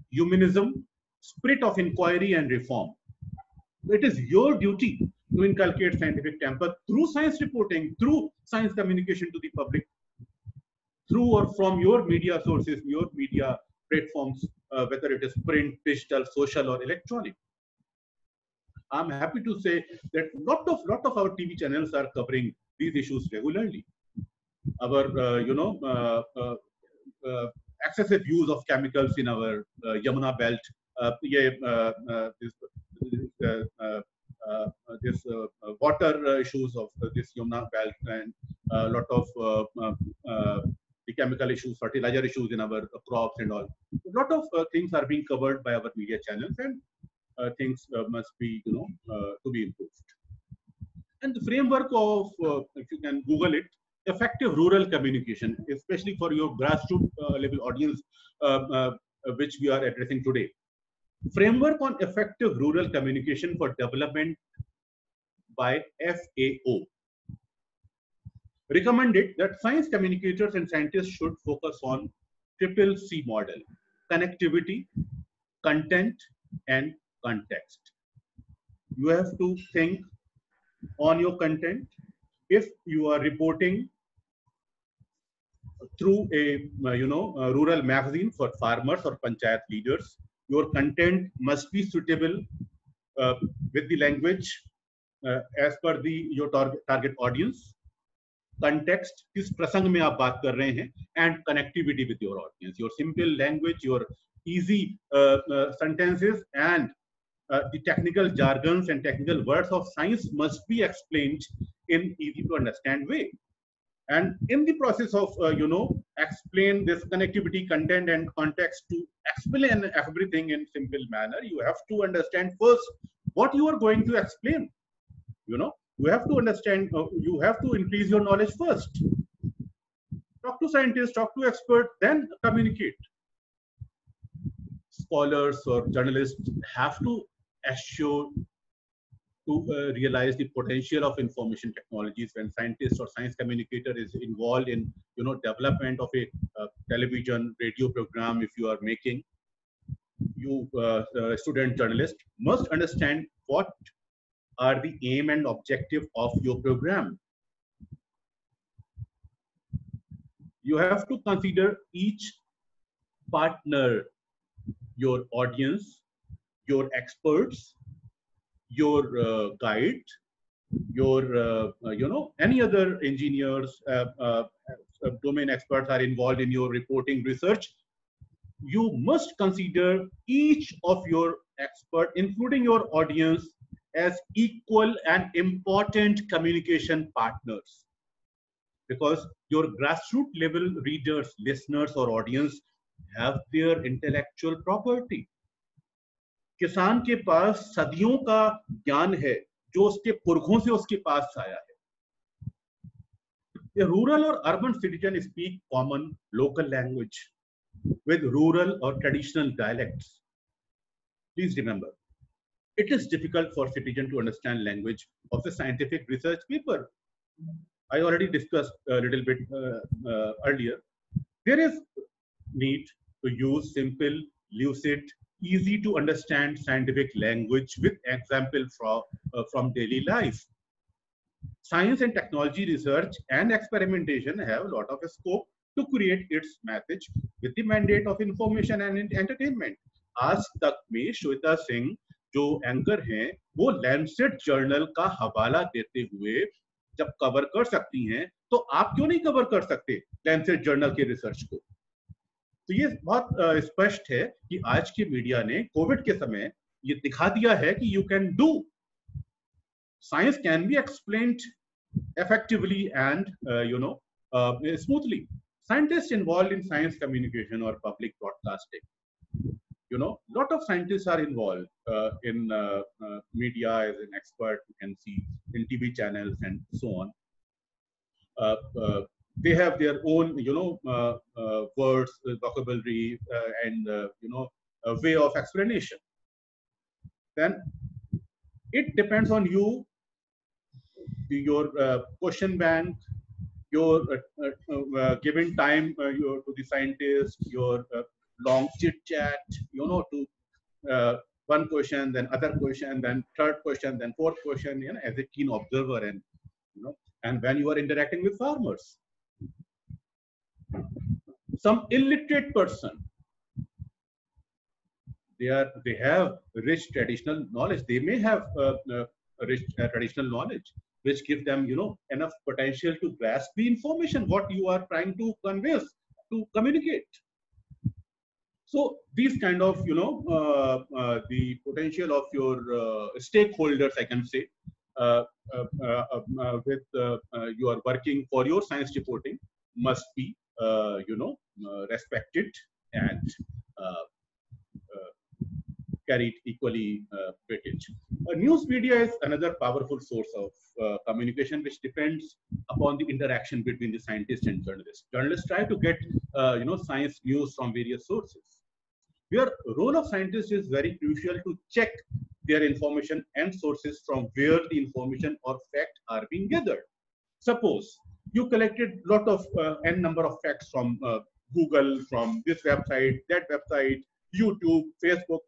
humanism, spirit of inquiry and reform. It is your duty to inculcate scientific temper through science reporting, through science communication to the public, through or from your media sources, your media platforms, whether it is print, digital, social, or electronic. I'm happy to say that lot of our TV channels are covering these issues regularly. Our excessive use of chemicals in our Yamuna belt, this water issues of this Yamuna belt, and a lot of the chemical issues, fertilizer issues in our crops and all. A lot of things are being covered by our media channels, and things must be, to be improved. And the framework of, if you can Google it, effective rural communication, especially for your grassroots level audience, which we are addressing today. Framework on effective rural communication for development by FAO recommended that science communicators and scientists should focus on CCC model: connectivity, content, and context. You have to think on your content. If you are reporting through a rural magazine for farmers or panchayat leaders, your content must be suitable with the language as per your target audience, context, किस प्रसंग में आप बात कर रहे हैं, and connectivity with your audience. Your simple language, your easy sentences, and the technical jargons and technical words of science must be explained in easy to understand way. And in the process of explain this connectivity, content, and context, to explain everything in simple manner, you have to understand first what you are going to explain. You have to understand, you have to increase your knowledge first. Talk to scientists, talk to experts, then communicate. Scholars or journalists have to assure to realize the potential of information technologies. When scientists or science communicator is involved in development of a television, radio program, if you are making, you student journalist must understand what are the aim and objective of your program. You have to consider each partner, your audience, your experts, your guide, your any other engineers, domain experts are involved in your reporting research, you must consider each of your expert, including your audience, as equal and important communication partners, because your grassroots level readers, listeners, or audience have their intellectual property. किसान के पास सदियों का ज्ञान है जो उसके पुरखों से उसके पास आया है. A rural or urban citizen speak common local language with rural or traditional dialects. Please remember, it is difficult for citizen to understand language of a scientific research paper. I already discussed a little bit earlier. There is need to use simple, lucid, easy to understand scientific language with example from daily life. Science and technology research and experimentation have a lot of scope to create its message with the mandate of information and entertainment. आज तक में श्वेता सिंह जो anchor हैं वो Lancet journal का हवाला देते हुए जब कवर कर सकती हैं, तो आप क्यों नहीं कवर कर सकते लैंसेट जर्नल के रिसर्च को? तो ये बहुत स्पष्ट है कि आज की मीडिया ने कोविड के समय ये दिखा दिया है कि you can do science can be explained effectively and smoothly. Scientists involved in science communication or public broadcasting, lot of scientists are involved in media as an expert. You can see in TV channels and so on. They have their own words, vocabulary, and a way of explanation. Then it depends on you, your question bank, your given time to the scientist, your long chit chat, to one question, then other question, then third question, then fourth question, as a keen observer, and when you are interacting with farmers. Some illiterate person, they have rich traditional knowledge. They may have rich traditional knowledge, which give them enough potential to grasp the information what you are trying to convey, to communicate. So these kind of the potential of your stakeholders, I can say, with you are working for your science reporting must be respected and carried equally weightage. News media is another powerful source of communication, which depends upon the interaction between the scientist and journalist. Journalists try to get science news from various sources. Your role of scientist is very crucial to check their information and sources from where the information or fact are being gathered. Suppose you collected lot of n number of facts from Google, from this website, that website, YouTube, Facebook,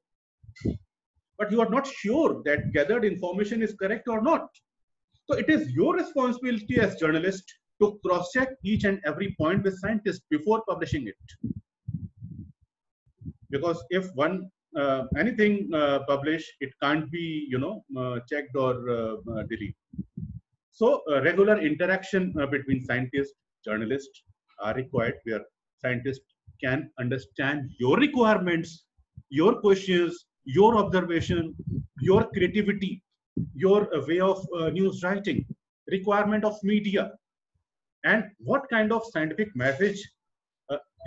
but you are not sure that gathered information is correct or not. So it is your responsibility as journalist to cross-check each and every point with scientists before publishing it. Because if one anything published, it can't be checked or deleted. So regular interaction between scientists, journalists are required, where scientists can understand your requirements, your questions, your observation, your creativity, your way of news writing, requirement of media, and what kind of scientific message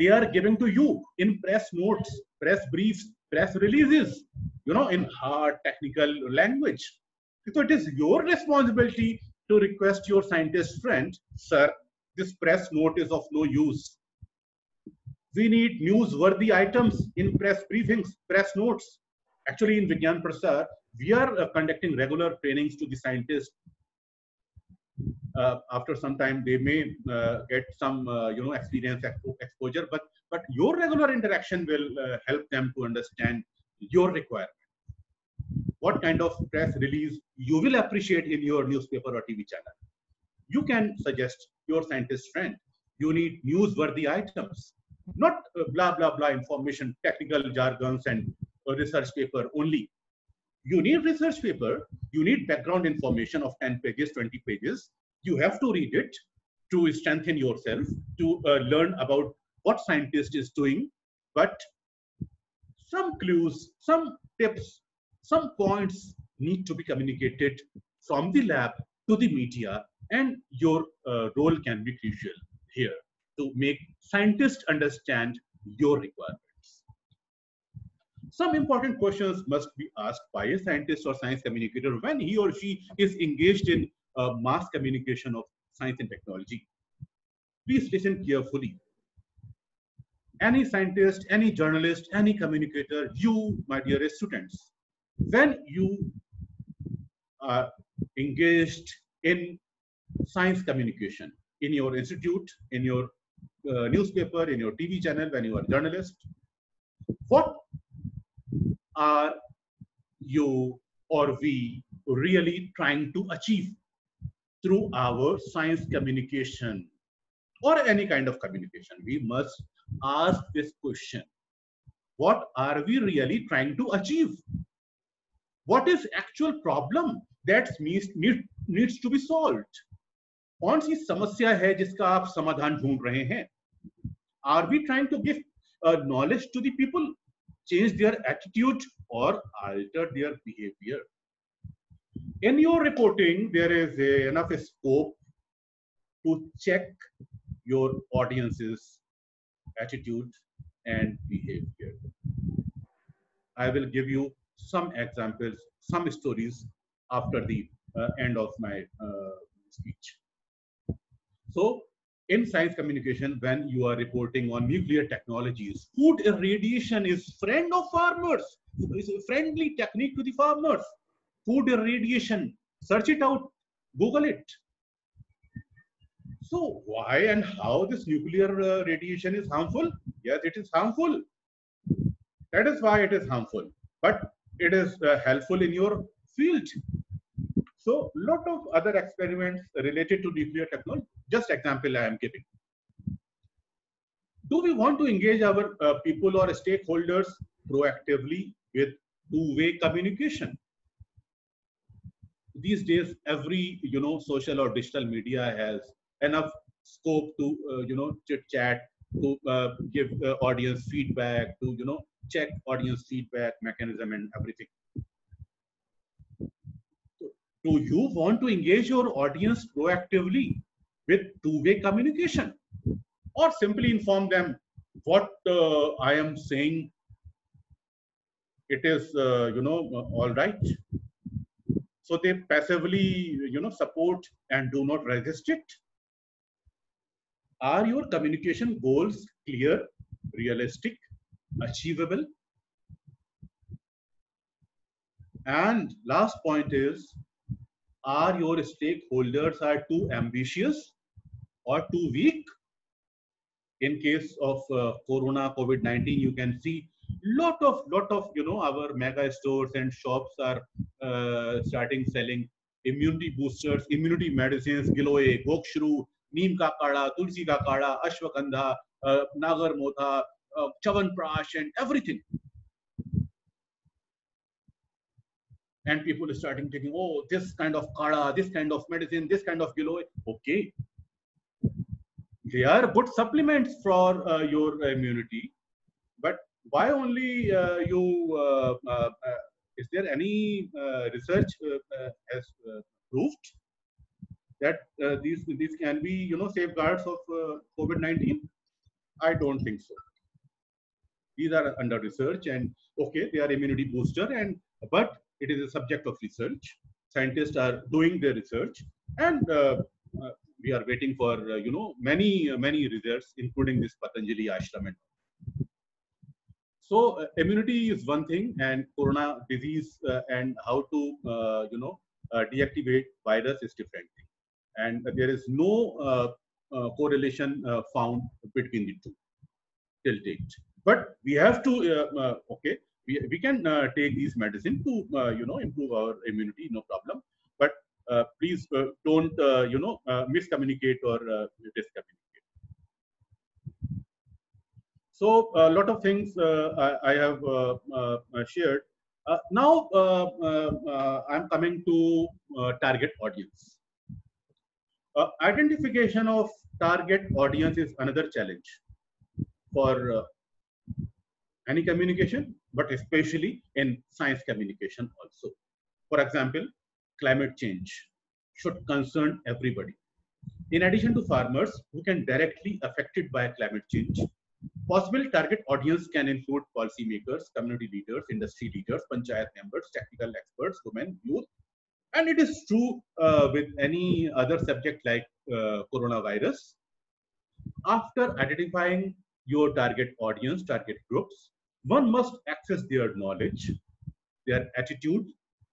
they are giving to you in press notes, press briefs, press releases, in hard technical language. So it is your responsibility to request your scientist friend, sir, this press note is of no use. We need newsworthy items in press briefings, press notes. Actually, in Vigyan Prasar, we are conducting regular trainings to the scientists. After some time, they may get some, experience, exposure, but your regular interaction will help them to understand your requirement. What kind of press release you will appreciate in your newspaper or TV channel. You can suggest your scientist friend, you need newsworthy items, not blah, blah, blah information, technical jargons and research paper only. You need research paper, you need background information of 10 pages, 20 pages. You have to read it to strengthen yourself, to learn about what scientist is doing. But some clues, some tips, some points need to be communicated from the lab to the media, and your role can be crucial here to make scientists understand your requirements. Some important questions must be asked by a scientist or science communicator when he or she is engaged in mass communication of science and technology. Please listen carefully. Any scientist, any journalist, any communicator, you, my dear students, when you are engaged in science communication in your institute, in your newspaper, in your TV channel, when you are a journalist, what are you or we really trying to achieve through our science communication or any kind of communication? We must ask this question. What are we really trying to achieve? What is actual problem that needs to be solved? कौन सी समस्या है जिसका आप समाधान ढूंढ रहे हैं? Are we trying to give knowledge to the people, change their attitude or alter their behavior? In your reporting, there is enough scope to check your audience's attitude and behavior. I will give you some examples, some stories after the end of my speech. So, in science communication, when you are reporting on nuclear technologies, food irradiation is friend of farmers. It's a friendly technique to the farmers. Food irradiation, search it out, Google it. So why and how this nuclear radiation is harmful? Yes, it is harmful. That is why it is harmful. But it is helpful in your field. So lot of other experiments related to nuclear technology. Just example I am giving. Do we want to engage our people or stakeholders proactively with two-way communication? These days, every social or digital media has enough scope to chit chat, to give audience feedback, to check audience feedback mechanism and everything. Do you want to engage your audience proactively with two-way communication, or simply inform them what I am saying? It is all right. So they passively support and do not resist it. Are your communication goals clear, realistic, achievable? And last point is, are your stakeholders are too ambitious or too weak? In case of Corona, COVID-19, you can see lot of our mega stores and shops are starting selling immunity boosters, immunity medicines, Giloy, Gokshru, Neem ka kada, Tulsi ka kada, Ashwagandha, Nagar Motha, Chavanprash, and everything. And people are starting taking, oh, this kind of kada, this kind of medicine, this kind of Giloy. Okay. They are good supplements for your immunity, but why only is there any research has proved that these can be safeguards of COVID-19? I don't think so. These are under research, and okay, they are immunity booster, but it is a subject of research. Scientists are doing their research, and we are waiting for many results, including this Patanjali Ashram. So immunity is one thing, and corona disease and how to deactivate virus is different thing. And there is no correlation found between the two till date. But we have to okay, we can take these medicine to improve our immunity, no problem. But please don't miscommunicate or discommunicate. So a lot of things I have shared. Now, I'm coming to target audience. Identification of target audience is another challenge for any communication, but especially in science communication also. For example, climate change should concern everybody. In addition to farmers who can directly affected by climate change, possible target audience can include policymakers, community leaders, industry leaders, panchayat members, technical experts, women, youth. And it is true with any other subject like coronavirus. After identifying your target audience, target groups, one must access their knowledge, their attitude,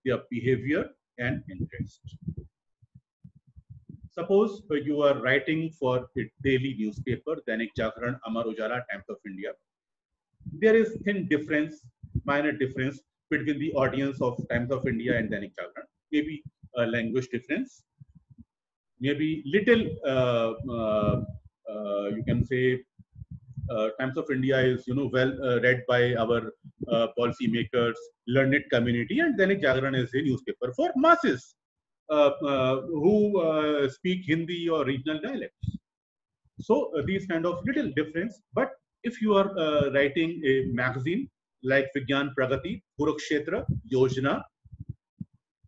their behavior, and interest. Suppose you are writing for a daily newspaper, Dainik Jagran, Amar Ujala, Times of India. There is thin difference, minor difference between the audience of Times of India and Dainik Jagran. Maybe a language difference, maybe little, you can say, Times of India is well read by our policymakers, learned community, and Dainik Jagran is a newspaper for masses who speak Hindi or regional dialects. So these kind of little difference. But if you are writing a magazine like Vigyan Pragati, Kurukshetra, Yojana,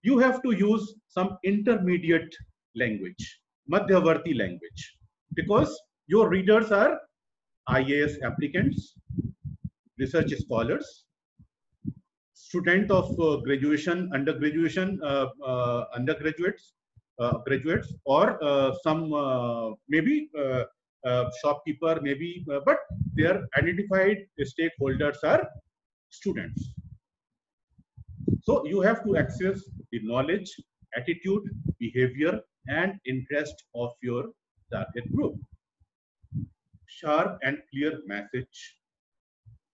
you have to use some intermediate language, Madhyavarti language, because your readers are IAS applicants, research scholars, student of graduation, undergraduation, undergraduates, graduates, or some maybe shopkeeper, maybe, but their identified stakeholders are students. So you have to access the knowledge, attitude, behavior, and interest of your target group. Sharp and clear message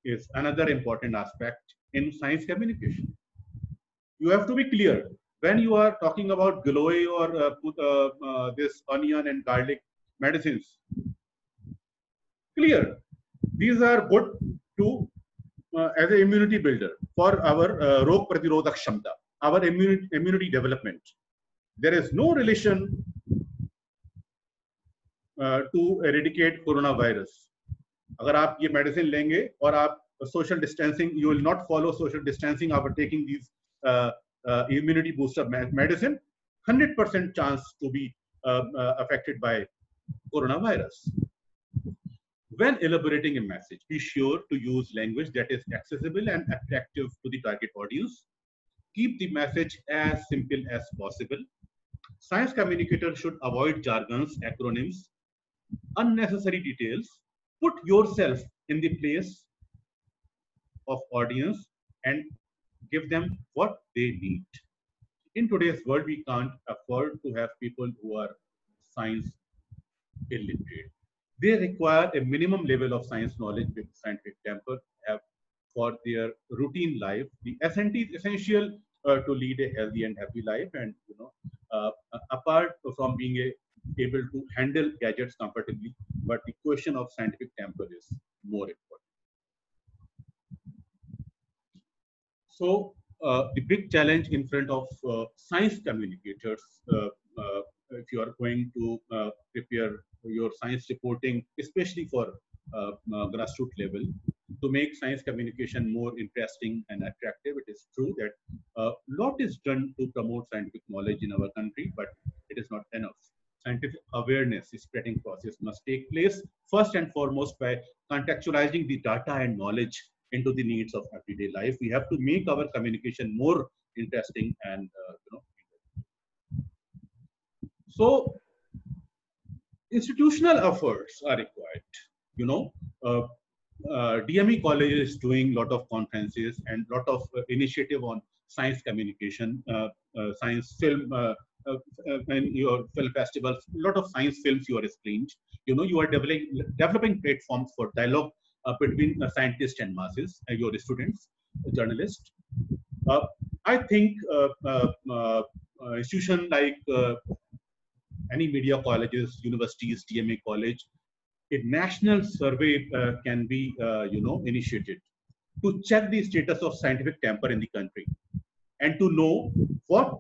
is another important aspect in science communication. You have to be clear when you are talking about Galoe or this onion and garlic medicines. Clear. These are good to as an immunity builder for our Rog Prathirodhak Kshamta, our immunity development. There is no relation to eradicate coronavirus. अगर आप ये medicine लेंगे और आप social distancing, you will not follow social distancing after taking these immunity booster medicine, 100% chance to be affected by coronavirus. When elaborating a message, be sure to use language that is accessible and attractive to the target audience. Keep the message as simple as possible. Science communicators should avoid jargons, acronyms, unnecessary details. Put yourself in the place of audience and give them what they need. In today's world, we can't afford to have people who are science illiterate. They require a minimum level of science knowledge with scientific temper have for their routine life. The SNT is essential to lead a healthy and happy life, and apart from being able to handle gadgets comfortably, but the question of scientific temper is more important. So the big challenge in front of science communicators, if you are going to prepare your science reporting, especially for grassroots level, to make science communication more interesting and attractive, it is true that a lot is done to promote scientific knowledge in our country, but it is not enough. Scientific awareness spreading process must take place first and foremost by contextualizing the data and knowledge into the needs of everyday life. We have to make our communication more interesting and so institutional efforts are required. DME College is doing a lot of conferences and lot of initiative on science communication, science film, and your film festivals, a lot of science films you are screened. You are developing platforms for dialogue between scientists and masses, your students, journalists. I think institution like any media colleges, universities, DMA college, a national survey can be initiated to check the status of scientific temper in the country and to know what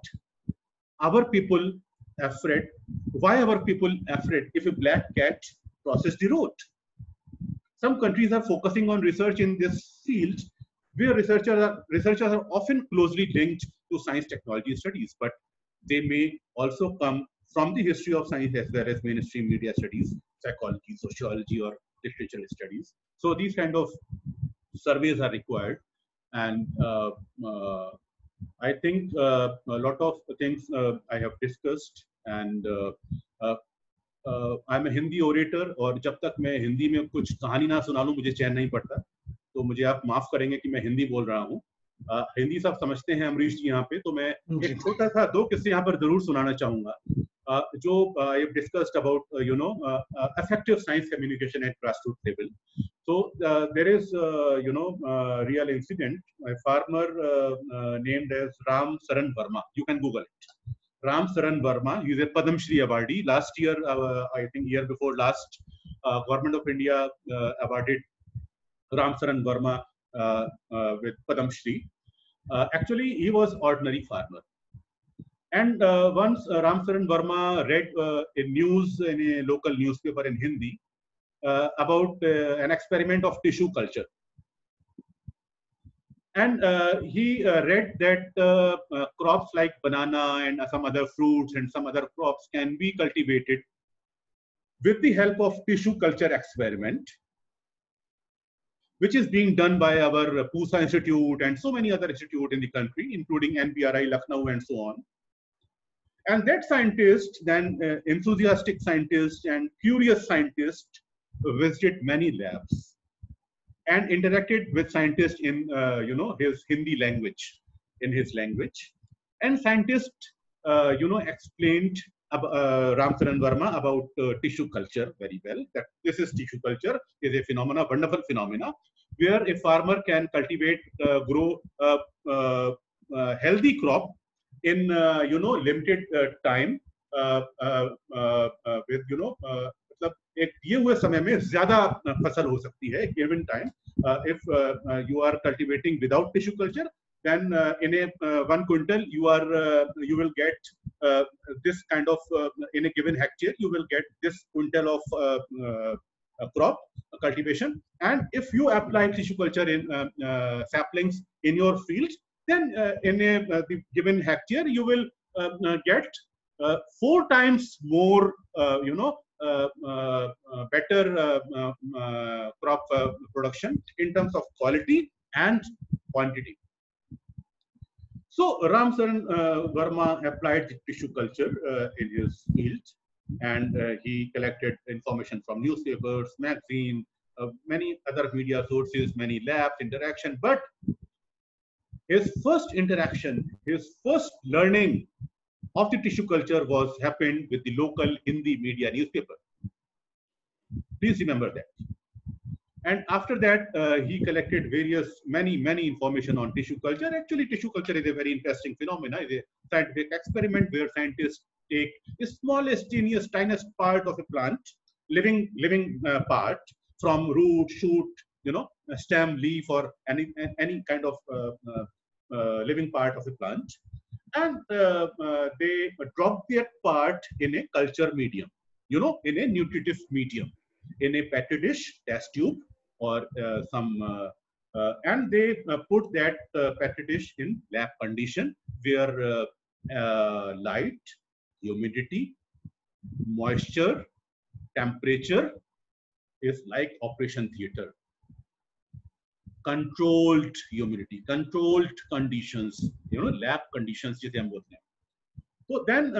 our people afraid, why our people afraid if a black cat crosses the road. Some countries are focusing on research in this field where researchers are often closely linked to science technology studies, but they may also come from the history of science as well as mainstream media studies, psychology, sociology, or literature studies. So these kind of surveys are required. And I think a lot of things I have discussed, and I am Hindi orator, और जब तक मैं हिंदी में कुछ कहानी ना सुना लूं मुझे चैन नहीं पड़ता, तो मुझे आप माफ करेंगे कि मैं हिंदी बोल रहा हूँ। हिंदी सब समझते हैं अमरीश जी यहाँ पे, तो मैं एक छोटा सा 2 किस्से यहाँ पर जरूर सुनाना चाहूंगा जो I have discussed about effective science communication at grassroots level. So there is real incident. A farmer named as Ram Saran Verma. You can Google it. Ram Saran Verma. He is a Padma Shri awardee. Last year, I think year before last, Government of India awarded Ram Saran Verma with Padma Shri. Actually, he was ordinary farmer. And once Ram Saran Verma read a news in a local newspaper in Hindi about an experiment of tissue culture. And he read that crops like banana and some other fruits and some other crops can be cultivated with the help of tissue culture experiment, which is being done by our Pusa Institute and so many other institutes in the country, including NBRI, Lucknow, and so on. And that scientist, then enthusiastic scientist and curious scientist, visited many labs and interacted with scientists in his Hindi language, and scientists explained Ram Saran Verma about tissue culture very well, that this is tissue culture, is a phenomena, wonderful phenomena, where a farmer can cultivate, grow healthy crop in limited time with मतलब एक दिए हुए समय में ज्यादा फसल हो सकती है given time. If you are cultivating without tissue culture, then in a 1 quintal you will get this kind of in a given hectare you will get this quintal of crop cultivation. And if you apply tissue culture in saplings in your field, then in a given hectare you will get 4 times more better crop production in terms of quality and quantity. So Ram Saran Verma applied tissue culture in his field, and he collected information from newspapers, magazine, many other media sources, many labs, interaction. But his first interaction, his first learning of the tissue culture was happened with the local Hindi media newspaper. Please remember that. And after that, he collected many information on tissue culture. Actually, tissue culture is a very interesting phenomenon. It's a scientific experiment where scientists take the smallest, tiniest part of a plant, living part, from root, shoot, stem, leaf, or any kind of living part of a plant, and they drop that part in a culture medium, in a nutritive medium, in a petri dish, test tube, or and they put that petri dish in lab condition where light, humidity, moisture, temperature is like operation theater. Controlled humidity, controlled conditions, lab conditions जिसे हम बोलते हैं. So then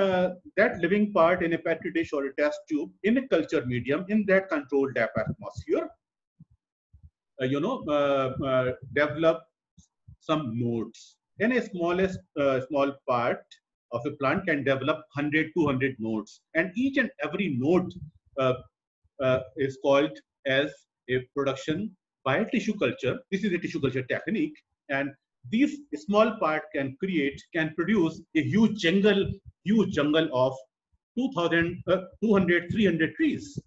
that living part in a petri dish or a test tube in a culture medium in that controlled atmosphere, develop some nodes. In a small part of a plant can develop 100-200 nodes, and each and every node is called as a production by tissue culture. This is a tissue culture technique, and these small part can produce a huge jungle of 200-300 trees.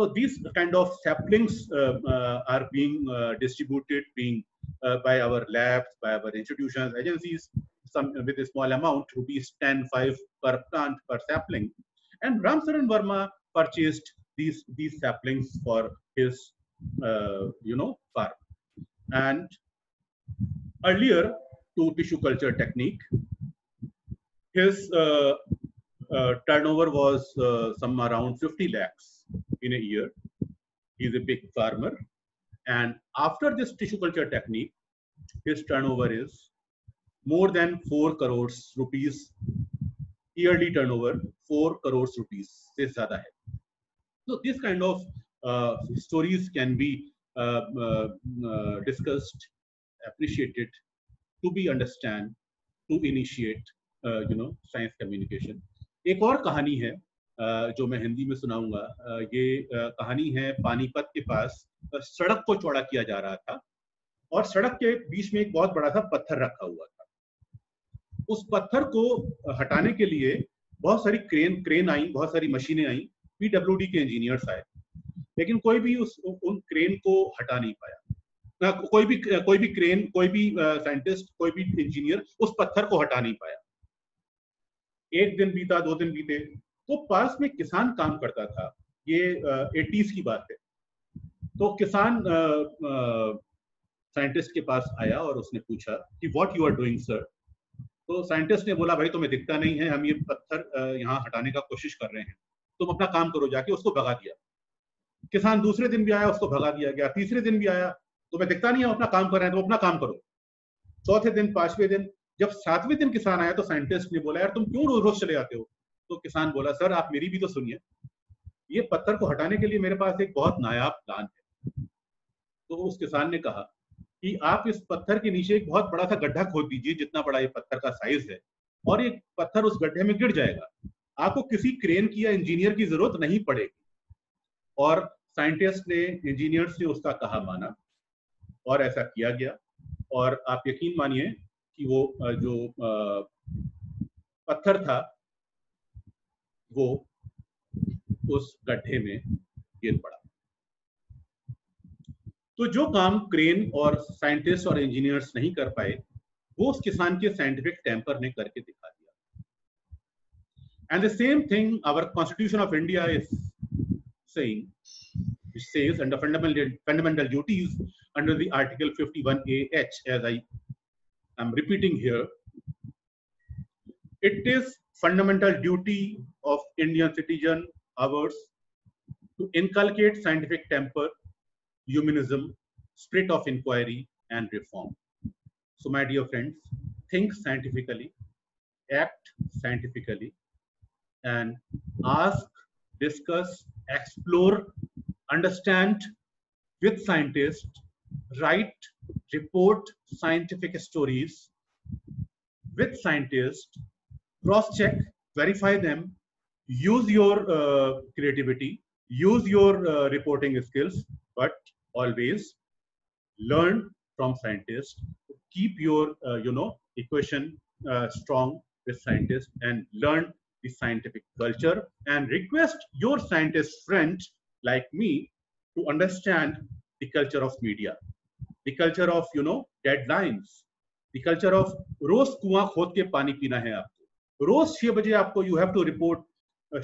So these kind of saplings are being distributed, by our labs, by our institutions, agencies, some with a small amount, rupees 10, 5 per plant per sapling. And Ramsaran Verma purchased these saplings for his farm. And earlier to tissue culture technique, his turnover was some around 50 lakhs in a year. He's a big farmer. And after this tissue culture technique, his turnover is more than 4 crores rupees. Yearly turnover 4 crores rupees se zyada hai. So this kind of stories can be discussed, appreciated, to be understand, to initiate science communication. एक और कहानी है जो मैं हिंदी में सुनाऊंगा. ये कहानी है पानीपत के पास. सड़क को चौड़ा किया जा रहा था और सड़क के बीच में एक बहुत बड़ा सा पत्थर रखा हुआ था. उस पत्थर को हटाने के लिए बहुत सारी क्रेन आई, बहुत सारी मशीनें आई, पीडब्ल्यूडी के इंजीनियर्स आए, लेकिन कोई भी उन क्रेन को हटा नहीं पाया. कोई भी क्रेन, कोई भी साइंटिस्ट, कोई भी इंजीनियर उस पत्थर को हटा नहीं पाया. एक दिन बीता, 2 दिन बीते, तो पास में किसान काम करता था. ये 80s की बात है. तो किसान साइंटिस्ट के पास आया और उसने पूछा कि what you are doing sir. तो साइंटिस्ट ने बोला, भाई तुम्हें दिखता नहीं है, हम ये पत्थर यहाँ हटाने का कोशिश कर रहे हैं, तुम अपना काम करो. जाके उसको भगा दिया. किसान दूसरे दिन भी आया, उसको भगा दिया गया. तीसरे दिन भी आया, तुम्हें दिखता नहीं है, अपना काम कर रहे हैं, तुम अपना काम करो. चौथे दिन, 5वें दिन, जब 7वें दिन किसान आया तो साइंटिस्ट ने बोला, यार तुम क्यों रोज रोज चले आते हो. तो किसान बोला, सर आप मेरी भी तो सुनिए, ये पत्थर को हटाने के लिए मेरे पास एक बहुत नायाब प्लान है. तो उस किसान ने कहा कि आप इस पत्थर के नीचे एक बहुत बड़ा सा गड्ढा खोद दीजिए, जितना बड़ा ये पत्थर का साइज है, और ये पत्थर उस गड्ढे में गिर जाएगा. आपको किसी क्रेन की या इंजीनियर की जरूरत नहीं पड़ेगी. और साइंटिस्ट ने, इंजीनियर्स ने उसका कहा माना और ऐसा किया गया. और आप यकीन मानिए कि वो जो पत्थर था वो उस गड्ढे में गिर पड़ा. तो जो काम क्रेन और साइंटिस्ट और इंजीनियर्स नहीं कर पाए, वो उस किसान के साइंटिफिक टेम्पर ने करके दिखा दिया. And the same thing our constitution of India is saying, which says under fundamental duties under the article 51AH, as I am repeating here, it is fundamental duty of Indian citizen, ours, to inculcate scientific temper, humanism, spirit of inquiry and reform. So my dear friends, think scientifically, act scientifically, and ask, discuss, explore, understand with scientists, write, report scientific stories with scientists, cross-check, verify them, use your creativity, use your reporting skills, but always learn from scientists. Keep your equation strong with scientists and learn the scientific culture, and request your scientist friends like me to understand the culture of media, the culture of deadlines, the culture of रोज कुआं खोद के पानी पीना है आपको. रोज 6 बजे आपको you have to report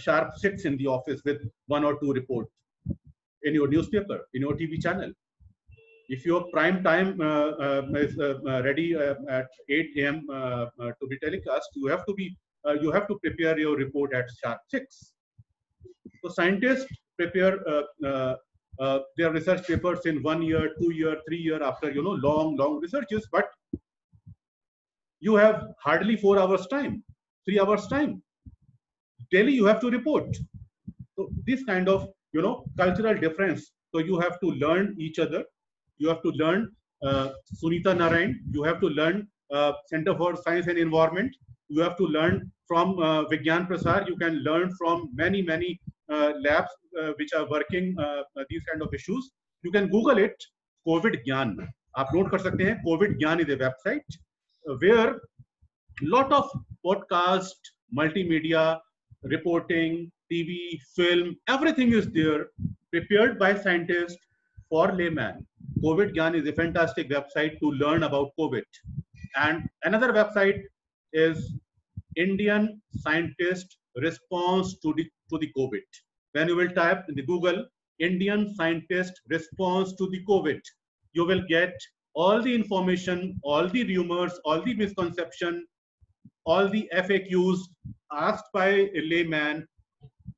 sharp 6 in the office with 1 or 2 reports in your newspaper, in your TV channel. If your prime time is ready at 8 a.m. To be telecast, you have to prepare your report at sharp 6. So scientists prepare their research papers in 1 year, 2 year, 3 year after long researches, but you have hardly 4 hours time, 3 hours time. Daily you have to report. So this kind of cultural difference. So you have to learn each other. You have to learn Sunita Narayan. You have to learn Center for Science and Environment. You have to learn from Vigyan Prasar. You can learn from many labs which are working these kind of issues. You can Google it, COVID Gyan. आप note कर सकते हैं, COVID Gyan is a website where lot of podcast, multimedia, reporting, TV, film, everything is there prepared by scientists for layman. COVID Gyan is a fantastic website to learn about COVID. And another website is Indian Scientist Response to the COVID. When you will type in the Google Indian Scientist Response to the COVID, you will get all the information, all the rumors, all the misconception, all the FAQs asked by a layman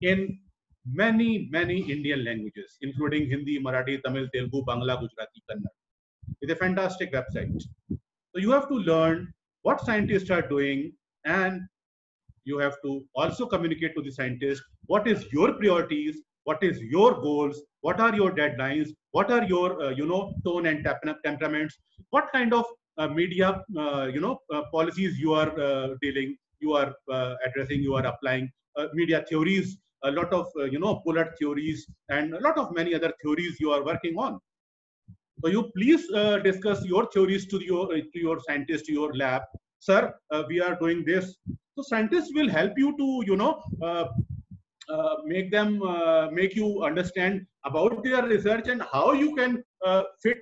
in many Indian languages, including Hindi, Marathi, Tamil, Telugu, Bangla, Gujarati, Kannada. It's a fantastic website. So you have to learn what scientists are doing, and you have to also communicate to the scientists what is your priorities, what is your goals, what are your deadlines, what are your tone and temperaments, what kind of media policies you are dealing, you are addressing, you are applying, media theories, a lot of bullet theories, and a lot of many other theories you are working on. So you please discuss your theories to your scientist, to your lab. Sir, we are doing this. So scientists will help you to make you understand about their research and how you can fit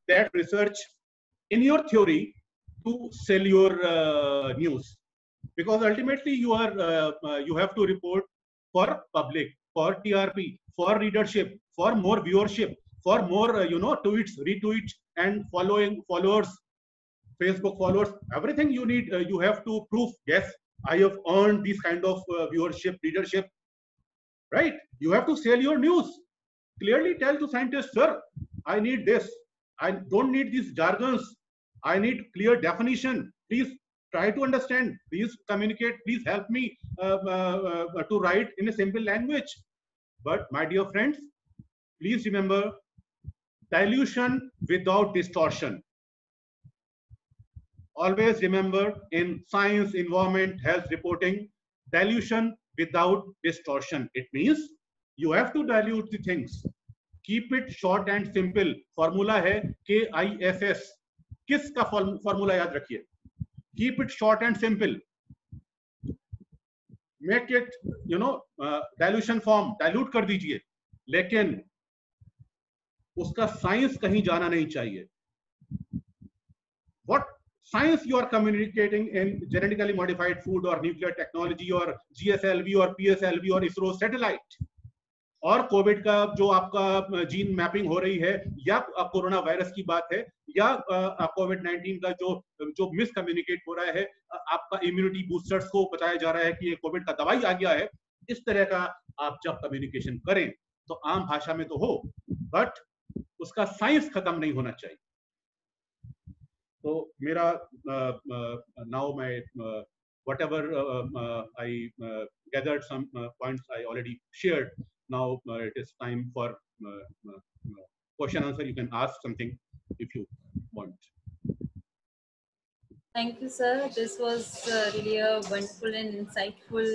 that research in your theory to sell your news. Because ultimately you have to report for public, for TRP, for readership, for more viewership, for more tweets, retweets, and followers, Facebook followers. Everything you need, you have to prove. Yes, I have earned this kind of viewership, readership. Right? You have to sell your news. Clearly tell to scientists, sir, I need this. I don't need these jargons. I need clear definition. Please try to understand. Please communicate. Please help me to write in a simple language. But my dear friends, please remember, dilution without distortion. Always remember, in science, environment, health reporting, dilution without distortion. It means you have to dilute the things. Keep it short and simple. Formula hai KISS. किसका formula याद रखिए. Keep it short and simple. Make it, dilution form. Dilute कर दीजिए. लेकिन उसका science कहीं जाना नहीं चाहिए. What science you are communicating in genetically modified food or nuclear technology or GSLV or PSLV or ISRO satellite, और कोविड का जो आपका जीन मैपिंग हो रही है, या कोरोना वायरस की बात है, या कोविड-19 का जो मिस कम्युनिकेट हो रहा है, आपका इम्यूनिटी बूस्टर्स को बताया जा रहा है कि ये कोविड का दवाई आ गया है, इस तरह का आप जब कम्युनिकेशन करें तो आम भाषा में तो हो, बट उसका साइंस खत्म नहीं होना चाहिए. तो मेरा now my whatever I gathered some points I already shared. Now it is time for question answer. You can ask something if you want. Thank you, sir. This was really a wonderful and insightful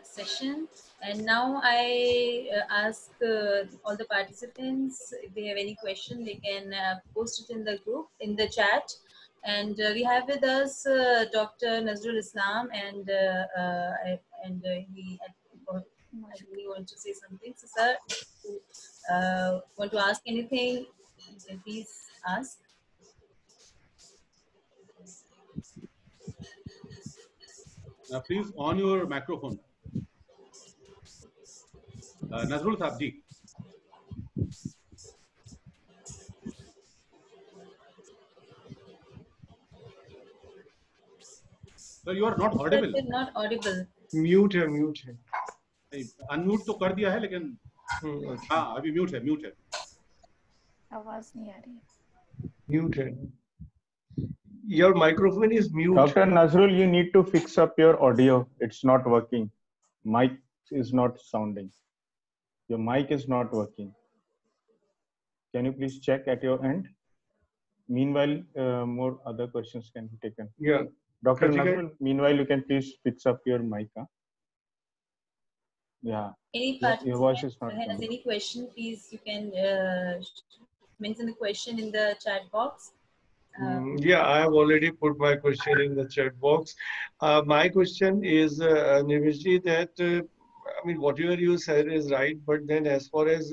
session. And now I ask all the participants, if they have any question, they can post it in the group, in the chat. And we have with us Dr. Nazrul Islam, and he really want to say something. So, sir, want to ask anything, you can please ask. Please on your microphone. Nazrul Sabji. So you are not audible. Not audible. Mute है, mute है. Unmute तो कर दिया है, लेकिन हाँ अभी mute है. आवाज नहीं आ रही. Mute है. Your microphone is mute. Dr. Nazrul, you need to fix up your audio. It's not working. Mic is not sounding. Your mic is not working. Can you please check at your end? Meanwhile, more other questions can be taken. Yeah. Dr. Nazrul, meanwhile, you can please fix up your mic. Huh? Yeah. Any your voice is not has coming. any question, please, you can mention the question in the chat box. Yeah, I have already put my question in the chat box. My question is, Nimishji, that I mean, whatever you said is right, but then as far as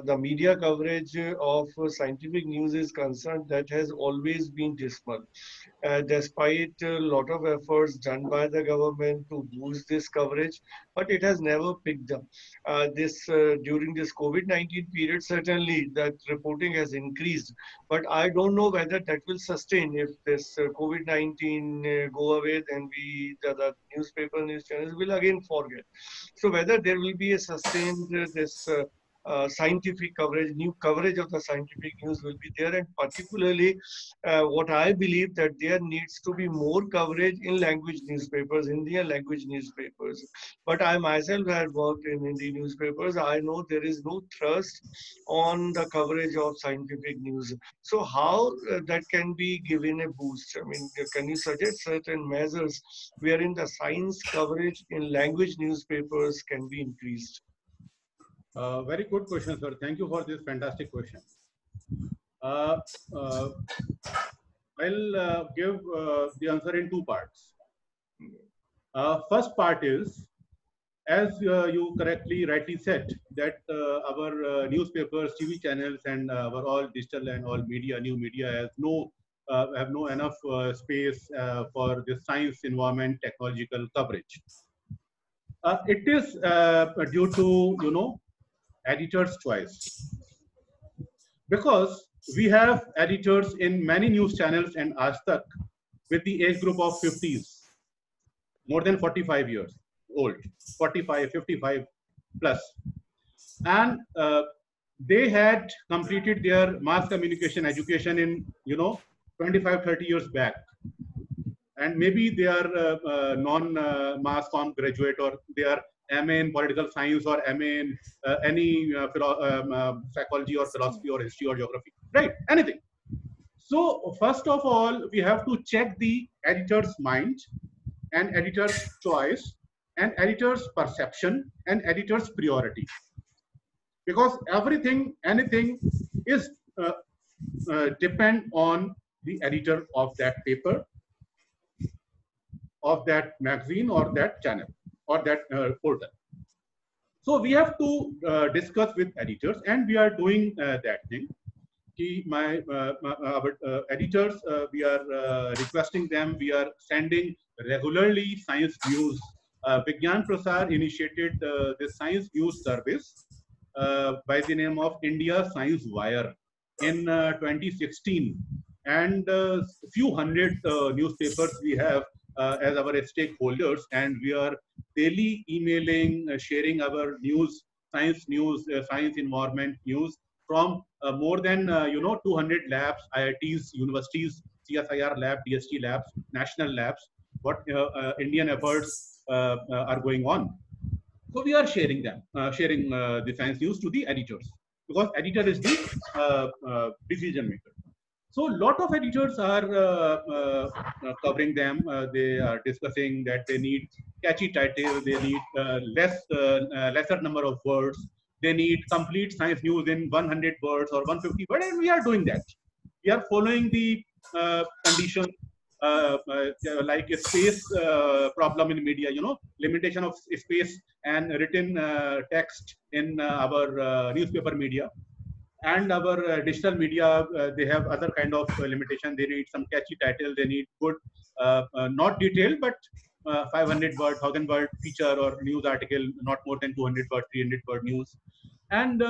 the media coverage of scientific news is concerned, that has always been dismal. Despite a lot of efforts done by the government to boost this coverage, but it has never picked up. This During this COVID-19 period, certainly that reporting has increased, but I don't know whether that will sustain. If this COVID-19 go away, then the newspaper news channels will again forget. So whether there will be a sustained this scientific coverage, new coverage of the scientific news will be there, and particularly what I believe that there needs to be more coverage in language newspapers, Indian language newspapers. But I myself had worked in Hindi newspapers. I know there is no thrust on the coverage of scientific news. So how that can be given a boost? I mean, can you suggest certain measures wherein the science coverage in language newspapers can be increased? Very good question, sir. Thank you for this fantastic question. Uh, uh, I'll give the answer in two parts. First part is, as you rightly said, that our newspapers, TV channels, and our all digital and all media, new media, have no enough space for the science, environment, technological coverage. It is due to editor's choice, because we have editors in many news channels and Aaj Tak with the age group of 50s, more than 45 years old, 45, 55 plus. And they had completed their mass communication education in, 25, 30 years back. And maybe they are non-mass comm graduate, or they are MA in political science, or MA in any psychology or philosophy or history or geography, right? Anything. So first of all, we have to check the editor's mind and editor's choice and editor's perception and editor's priority. Because anything is depend on the editor of that paper, of that magazine, or that channel, or that portal. So we have to discuss with editors, and we are doing that thing. Our editors, we are requesting them, we are sending regularly science news. Vigyan Prasar initiated this science news service by the name of India Science Wire in 2016. And a few hundred newspapers we have as our stakeholders, and we are daily emailing, sharing our news, science environment news from more than 200 labs, IITs, universities, CSIR lab, DST labs, national labs, what Indian efforts are going on. So we are sharing the science news to the editors, because editor is the decision maker. So a lot of editors are covering them. They are discussing that they need catchy title, they need lesser number of words, they need complete science news in 100 words or 150 words, and we are doing that. We are following the condition like a space problem in media, limitation of space and written text in our newspaper media. And our digital media, they have other kind of limitation. They need some catchy title. They need good, not detailed, but 500 word, 1000 word feature or news article, not more than 200 word, 300 word news. And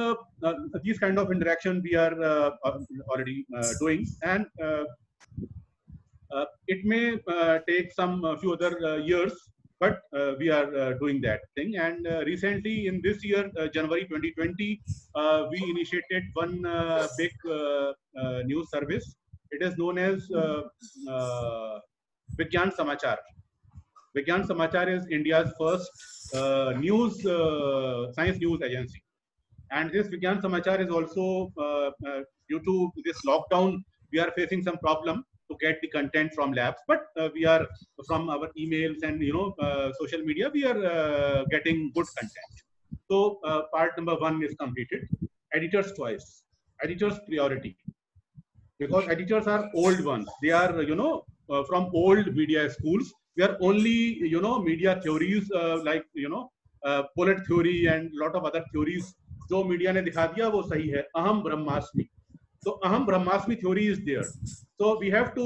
these kind of interaction we are already doing. And it may take some few other years, but we are doing that thing. And recently in this year, January 2020, we initiated one big news service. It is known as Vigyan Samachar. Vigyan Samachar is India's first science news agency. And this Vigyan Samachar is also, due to this lockdown, we are facing some problem to get the content from labs, but we are, from our emails and social media, we are getting good content. So part number one is completed. Editor's choice, editor's priority, because editors are old ones. They are from old media schools. We are only media theories like bullet theory and lot of other theories जो media ने दिखा दिया वो सही है. अहम ब्रह्मास्मि, तो अहम ब्रह्मास्मि theory is there. So we have to,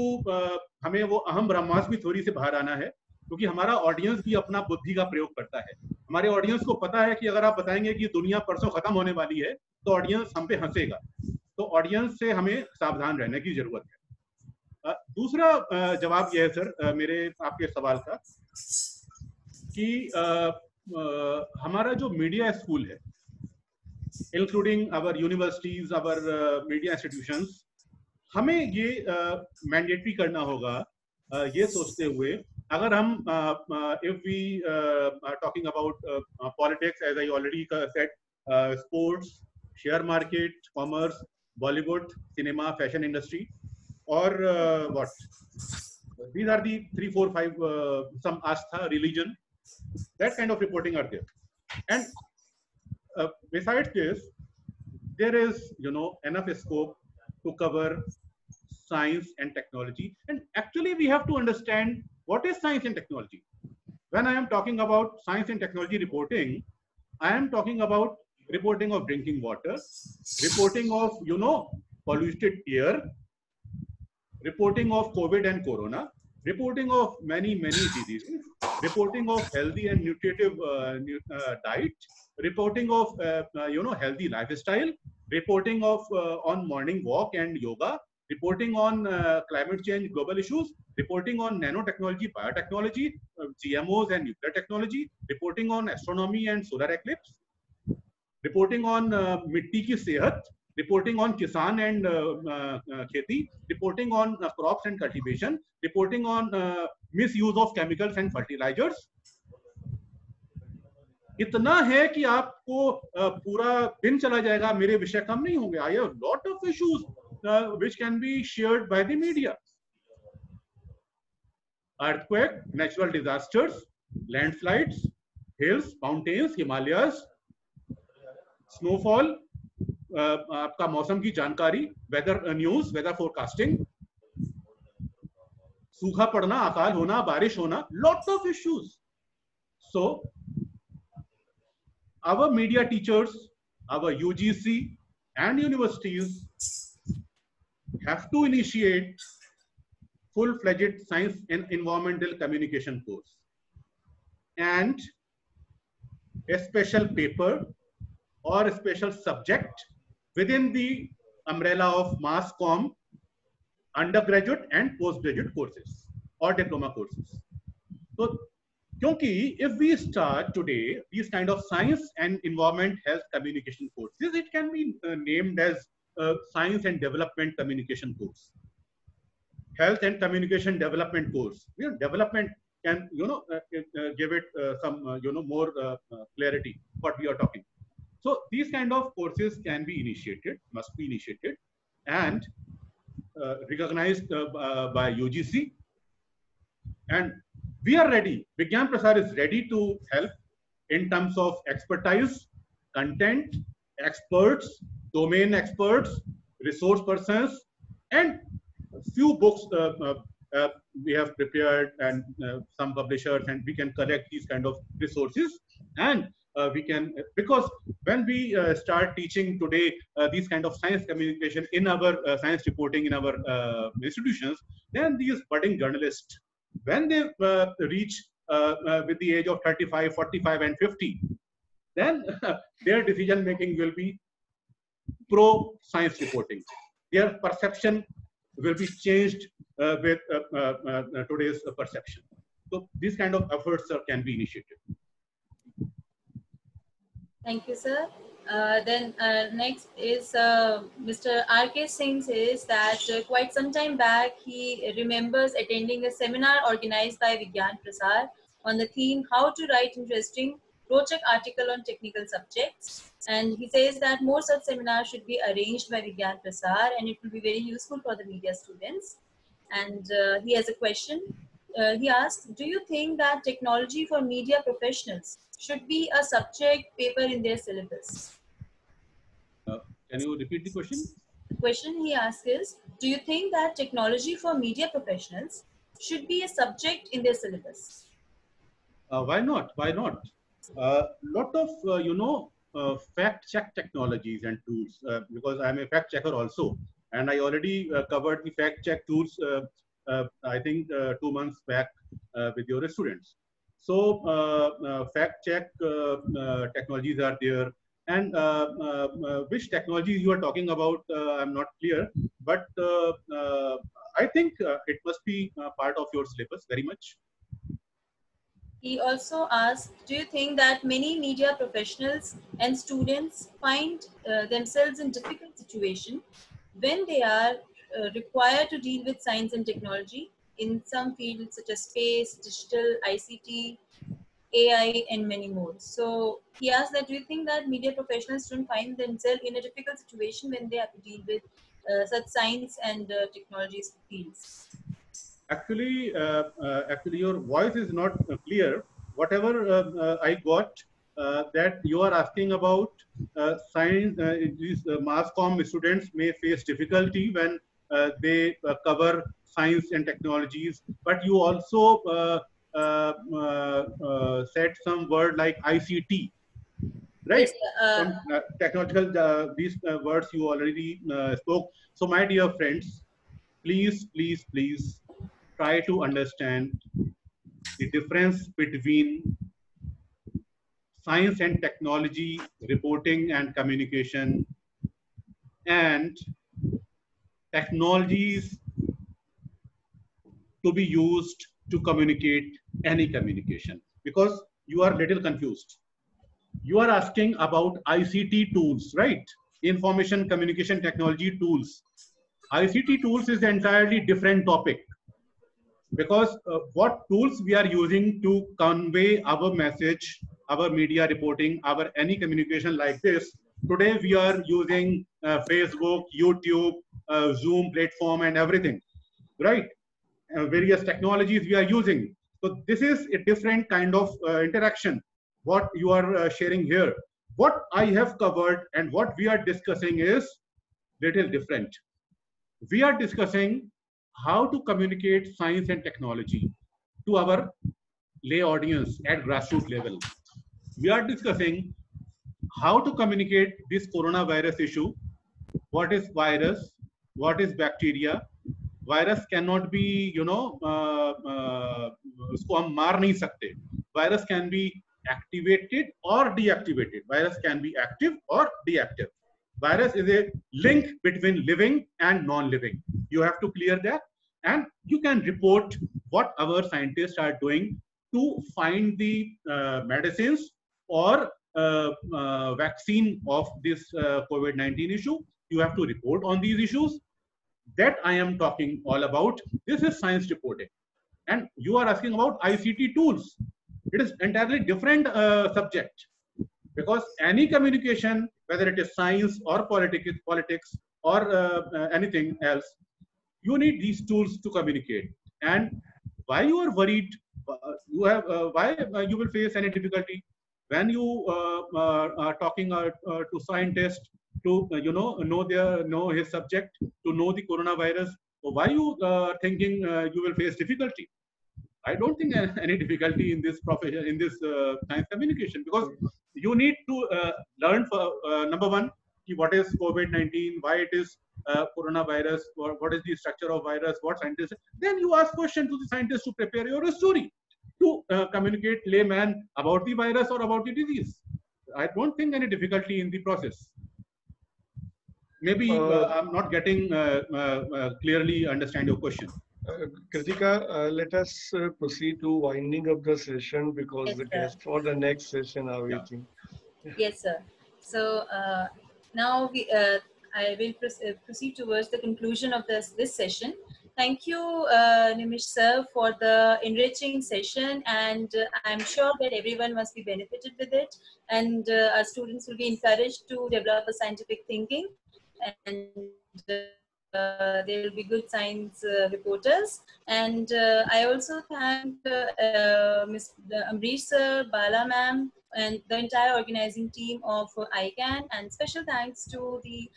हमें वो अहम ब्रह्मास्मि थ्योरी से बाहर आना है, क्योंकि हमारा ऑडियंस भी अपना बुद्धि का प्रयोग करता है. हमारे ऑडियंस को पता है कि अगर आप बताएंगे कि दुनिया परसों खत्म होने वाली है तो ऑडियंस हम पे हंसेगा. तो ऑडियंस से हमें सावधान रहने की जरूरत है. दूसरा जवाब यह है सर मेरे आपके सवाल का कि हमारा जो मीडिया स्कूल है, including our universities, our media institutions, हमें ये मैंडेटरी करना होगा, ये सोचते हुए, अगर हम if we talking about politics, as I already said, sports, share market, commerce, Bollywood, cinema, fashion industry, और what these are the 3, 4, 5 some astha, religion, that kind of reporting are there. And besides this, there is enough scope to cover science and technology. And actually we have to understand what is science and technology. When I am talking about science and technology reporting, I am talking about reporting of drinking water, reporting of polluted air, reporting of COVID and corona, reporting of many diseases, reporting of healthy and nutritive diet, reporting of healthy lifestyle, reporting of on morning walk and yoga, reporting on climate change, global issues, reporting on nanotechnology, biotechnology, GMOs and nuclear technology, reporting on astronomy and solar eclipse, reporting on mitti ki sehat, reporting on kisan and kheti, reporting on crops and cultivation, reporting on misuse of chemicals and fertilizers. इतना है कि आपको पूरा दिन चला जाएगा, मेरे विषय कम नहीं होंगे. I have lot of issues which can be shared by the media. Earthquake, natural disasters, landslides, hills, mountains, Himalayas, snowfall, आपका मौसम की जानकारी, वेदर न्यूज, वेदर फोरकास्टिंग, सूखा पड़ना, अकाल होना, बारिश होना, lot of issues. So our media teachers, our UGC and universities have to initiate full-fledged science and environmental communication course, and a special paper or a special subject within the umbrella of mass comm undergraduate and postgraduate courses or diploma courses. So क्योंकि if we start today these kind of science and environment health communication courses, it can be named as science and development communication course, health and communication development course. Development can give it some more clarity what we are talking. So these kind of courses can be initiated, must be initiated and recognized by UGC, and we are ready. Vigyan Prasar is ready to help in terms of expertise, content, experts, domain experts, resource persons, and few books we have prepared, and some publishers, and we can collect these kind of resources, and we can, because when we start teaching today these kind of science communication in our science reporting in our institutions, then these budding journalists, when they reach with the age of 35, 45 and 50, then their decision making will be pro science reporting. Their perception will be changed with today's perception. So these kind of efforts can be initiated. Thank you, sir. Then next is Mr. R.K. Singh says that quite some time back he remembers attending a seminar organized by Vigyan Prasar on the theme how to write interesting project article on technical subjects, and he says that more such seminars should be arranged by Vigyan Prasar and it will be very useful for the media students. And he has a question. He asks, do you think that technology for media professionals should be a subject paper in their syllabus? Can you repeat the question? The question he asks is, do you think that technology for media professionals should be a subject in their syllabus? Why not? Why not? Lot of fact check technologies and tools, because I'm a fact checker also, and I already covered the fact check tools, I think 2 months back with your students. So fact check technologies are there, and which technologies you are talking about, I'm not clear, but I think it must be part of your syllabus very much. He also asked, do you think that many media professionals and students find themselves in difficult situation when they are required to deal with science and technology in some fields such as space, digital, ICT, AI, and many more? So he asked that, do you think that media professionals don't find themselves in a difficult situation when they have to deal with such science and technology fields? Actually, your voice is not clear. Whatever I got, that you are asking about science, these mass comm students may face difficulty when they cover science and technologies. But you also said some word like ICT, right? Yes, Some technological these words you already spoke. So, my dear friends, please try to understand the difference between science and technology reporting and communication, and technologies to be used to communicate any communication, because you are little confused. You are asking about ICT tools, right? Information communication technology tools. ICT tools is an entirely different topic, because what tools we are using to convey our message, our media reporting, our any communication like this. Today we are using Facebook, YouTube, Zoom platform and everything, right? Various technologies we are using. So this is a different kind of interaction, what you are sharing here. What I have covered and what we are discussing is little different. We are discussing how to communicate science and technology to our lay audience at grassroots level. We are discussing how to communicate this coronavirus issue. What is virus? What is bacteria? Virus cannot be, उसको हम मार नहीं सकते. Virus can be activated or deactivated. Virus can be active or deactive. Virus is a link between living and non-living. You have to clear that, and you can report what our scientists are doing to find the medicines or vaccine of this COVID-19 issue. You have to report on these issues. That I am talking all about. This is science reporting. And you are asking about ICT tools. It is entirely different subject, because any communication, whether it is science or politics or anything else, you need these tools to communicate. And why you are worried? Why you will face any difficulty when you are talking to scientists to know his subject, to know the coronavirus. So why you thinking you will face difficulty? I don't think any difficulty in this profession, in this science communication, because you need to learn for number one, what is COVID-19, why it is coronavirus, what is the structure of virus, what scientists. Then you ask questions to the scientists to prepare your story, to communicate layman about the virus or about the disease. I don't think any difficulty in the process. Maybe I'm not getting clearly understand your question. Kritika, let us proceed to winding up the session, because Yes, the sir. guests for the next session are waiting. Yes, sir. So now I will proceed towards the conclusion of this session. Thank you, Nimish sir, for the enriching session, and I'm sure that everyone must be benefited with it, and our students will be encouraged to develop a scientific thinking, and there will be good science reporters. And I also thank Ms. Amrish sir, Bala ma'am, and the entire organizing team of ICANN, and special thanks to the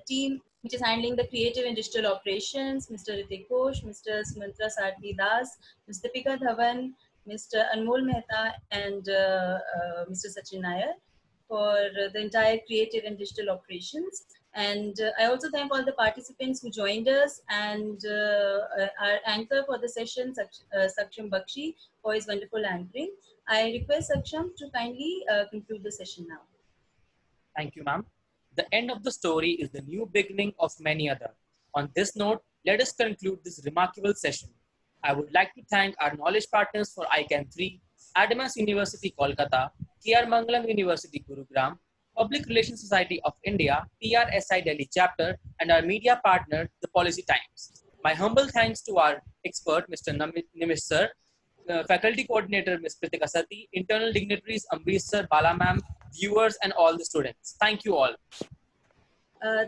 team which is handling the creative and digital operations, Mr. Ritik Ghosh, Mr. Sumantra Sadhvi Das, Mr. Pika Dhawan, Mr. Anmol Mehta and Mr. Sachin Nair for the entire creative and digital operations. And I also thank all the participants who joined us and our anchor for the session, Saksham Bakshi, for his wonderful anchoring. I request Saksham to kindly conclude the session now. Thank you, ma'am. The end of the story is the new beginning of many other. On this note, let us conclude this remarkable session. I would like to thank our knowledge partners for ICANN 3, Adamas University, Kolkata, KR Mangalam University, Gurugram, Public Relations Society of India, PRSI Delhi chapter, and our media partner, The Policy Times. My humble thanks to our expert, Mr. Nimish Sir, faculty coordinator, Ms. Pritika Sati, internal dignitaries, Ambrish Sir, Bala ma'am, viewers, and all the students. Thank you all.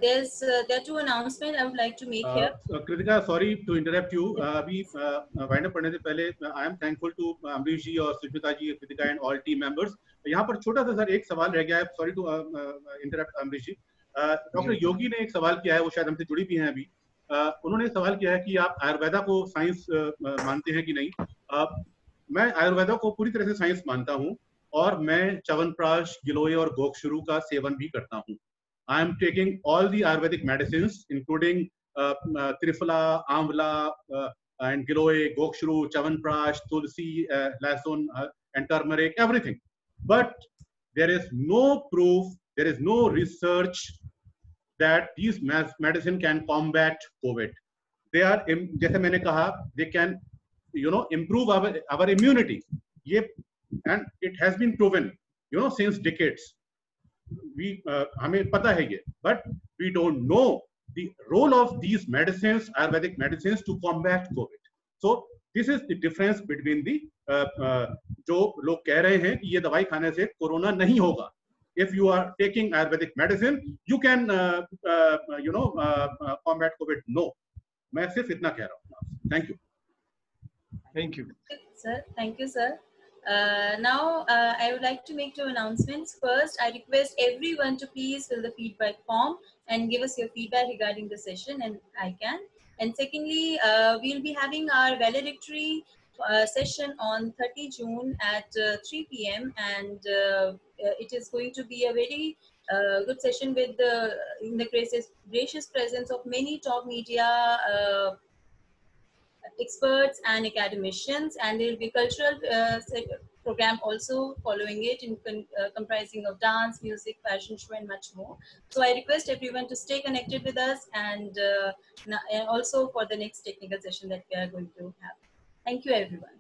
There are two announcements I would like to make here. Kritika, sorry to interrupt you. अभी wind up करने से पहले I am thankful to Amrish जी और सुष्मिता जी, Kritika and all team members. यहाँ पर छोटा सा sir एक सवाल रह गया है. Sorry to interrupt Amrish ji. Doctor Yogi ने एक सवाल किया है, वो शायद हमसे जुड़ी भी हैं अभी. उन्होंने सवाल किया है कि आप आयुर्वेदा को साइंस मानते हैं कि नहीं. मैं आयुर्वेदा को पूरी तरह से साइंस मानता हूँ और मैं च्यवनप्राश, गिलोय और गोक्षुरु का सेवन भी करता हूँ. I am taking all the Ayurvedic medicines, including Triphala, Amla, and Giloy, Gokshru, Chavanprash, Tulsi, Lason, and turmeric, everything. But there is no proof, there is no research that these medicine can combat COVID. They are, जैसे मैंने कहा, they can, improve our immunity. And it has been proven, since decades. हमें पता है ये, but we don't know the role of these medicines, Ayurvedic medicines, to combat COVID. So this is the difference between the जो लोग कह रहे हैं कि ये दवाई खाने से कोरोना नहीं होगा. If you are taking Ayurvedic medicine, you can combat COVID. No, मैं सिर्फ इतना कह रहा हूँ. Thank you. Thank you. Sir, thank you, sir. Now, I would like to make two announcements. First, I request everyone to please fill the feedback form and give us your feedback regarding the session, and I can. And secondly, we'll be having our valedictory session on 30 June at 3 p.m. And it is going to be a very good session with in the gracious presence of many top media experts and academicians, and there will be cultural program also following it, in comprising of dance, music, fashion show, and much more. So I request everyone to stay connected with us, and also for the next technical session that we are going to have. Thank you, everyone.